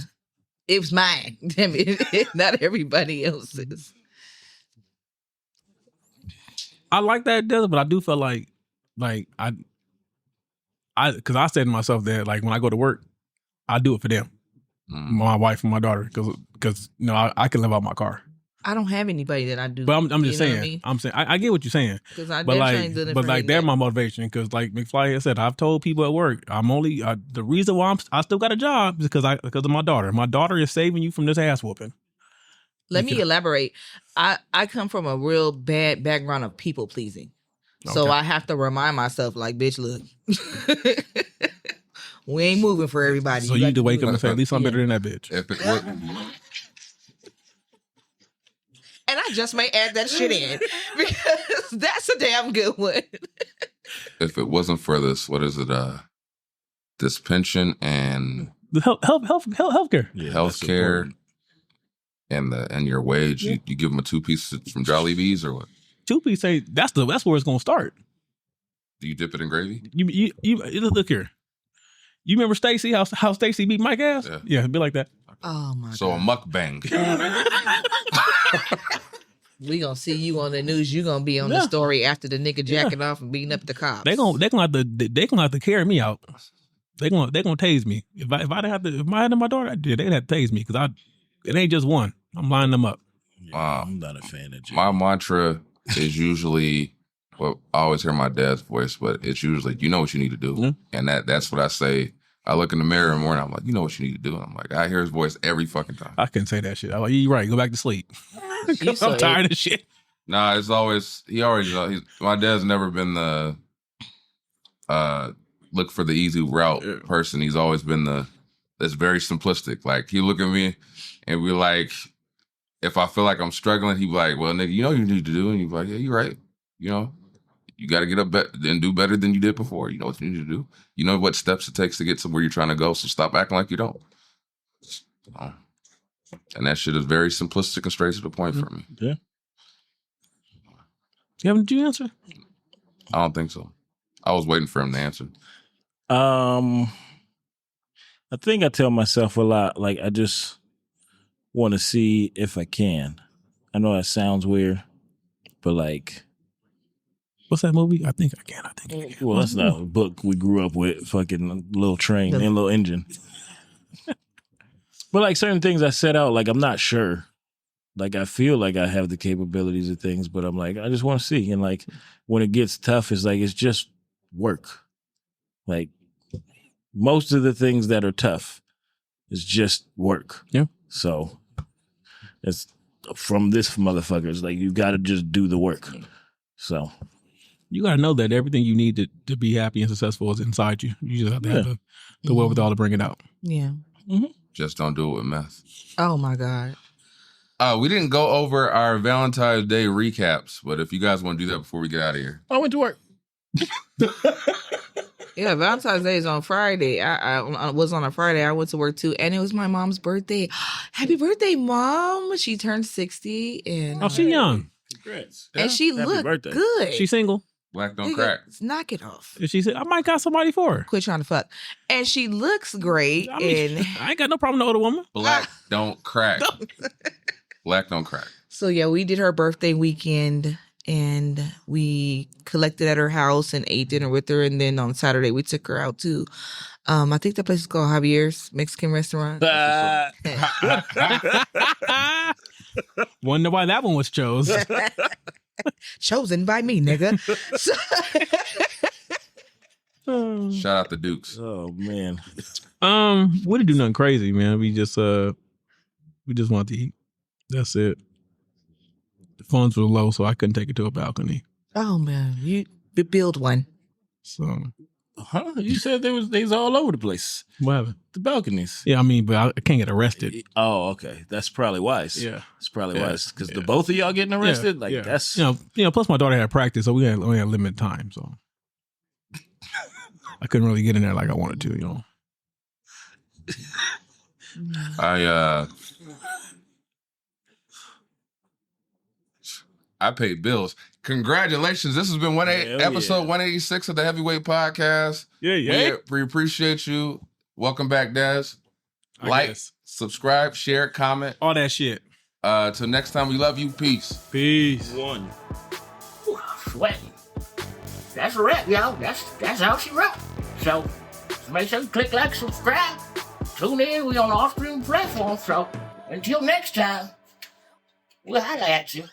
It was mine. Damn it, not everybody else's. I like that, Desert, but I do feel like because I said to myself that like when I go to work, I do it for them, my wife and my daughter, because I can live out my car. I don't have anybody that I do. But I'm just you know saying. what I mean? I'm saying I get what you're saying. Because I But definitely ain't doing it for they're niggas. my motivation. Because like McFly has said, I've told people at work, I'm only the reason why I still got a job is because of my daughter. My daughter is saving you from this ass whooping. Let me elaborate. I come from a real bad background of people pleasing. So Okay. I have to remind myself, like, bitch, look, we ain't moving for everybody. So you need to wake up and and say, at least I'm better than that bitch. If it were, And I just may add that shit in because that's a damn good one. if it wasn't for this, what is it? This pension and The healthcare. Yeah, that's healthcare important. and your wage, Yeah. you give them a 2-piece from Jolly Bees or what? 2-piece say that's where it's gonna start. Do you dip it in gravy? You look here. You remember Stacy? How Stacy beat Mike ass? Yeah, it'd be like that. Oh my So a God. mukbang. We gonna see you on the news. You gonna be on the story after the nigga jacking off and beating up the cops. They gonna have to carry me out. They gonna tase me. If I had my daughter, they'd have to tase me because it ain't just one. I'm lining them up. Yeah, I'm not a fan of Jay. My mantra is usually, well, I always hear my dad's voice, but it's usually, you know what you need to do. Yeah. And that's what I say. I look in the mirror in the morning, I'm like, you know what you need to do. And I'm like, I hear his voice every fucking time. I couldn't say that shit. I'm like, you're right. Go back to sleep. I'm tired of shit. Nah, it's always, he already knows. My dad's never been the look for the easy route person. He's always been that's very simplistic. Like, he look at me and be like, if I feel like I'm struggling, he be like, well, nigga, you know what you need to do. And you be like, yeah, you're right. You got to get up and do better than you did before. You know what you need to do. You know what steps it takes to get to where you're trying to go. So stop acting like you don't. And that shit is very simplistic and straight to the point for me. Yeah. Did you answer? I don't think so. I was waiting for him to answer. I think I tell myself a lot, like, I just want to see if I can. I know that sounds weird, but like, What's that movie? I think I can. well, that's not a book we grew up with. Fucking Little Train and Little Engine. But like certain things I set out, like I'm not sure. Like I feel like I have the capabilities of things, but I'm like, I just want to see. And like when it gets tough, it's like, it's just work. Like most of the things that are tough is just work. Yeah. So it's from this motherfucker. It's like, you got to just do the work. So. You got to know that everything you need to be happy and successful is inside you. You just have to have the wherewithal to bring it out. Yeah. Mm-hmm. Just don't do it with meth. Oh my God. We didn't go over our Valentine's Day recaps, but if you guys want to do that before we get out of here. I went to work. Yeah, Valentine's Day is on Friday. I was on a Friday. I went to work too, and it was my mom's birthday. Happy birthday, Mom! She turned 60, and Oh, she young. Congrats. and she Happy looked birthday. good. She single. Black don't crack. Knock it off. And she said, I might got somebody for her. Quit trying to fuck. And she looks great. I mean, I ain't got no problem with the older woman. Black don't crack. Black don't crack. So yeah, we did her birthday weekend and we collected at her house and ate dinner with her. And then on Saturday we took her out to, I think that place is called Javier's Mexican restaurant. Wonder why that one was chose. Chosen by me, nigga. Shout out the Dukes. Oh man. We didn't do nothing crazy, man. We just wanted to eat. That's it. The funds were low, so I couldn't take it to a balcony. Oh man, you build one. So, huh? You said they was all over the place. what happened? The balconies. Yeah, I mean, but I can't get arrested. Oh, okay. That's probably wise. Yeah, it's probably Yeah. wise because the both of y'all getting arrested. Yeah. That's you know. Plus, my daughter had practice, so we only had limited time. So I couldn't really get in there like I wanted to. You know. I paid bills. Congratulations. This has been episode 186 of the Heavyweight Podcast. Yeah. We appreciate you. Welcome back, Des. Like, subscribe, share, comment. All that shit. Till next time, we love you. Peace. Peace. one. Sweating. That's a wrap, y'all. That's how she wrote. So make sure you click like, subscribe. Tune in. We on all streaming platforms. So until next time, we'll holla at you.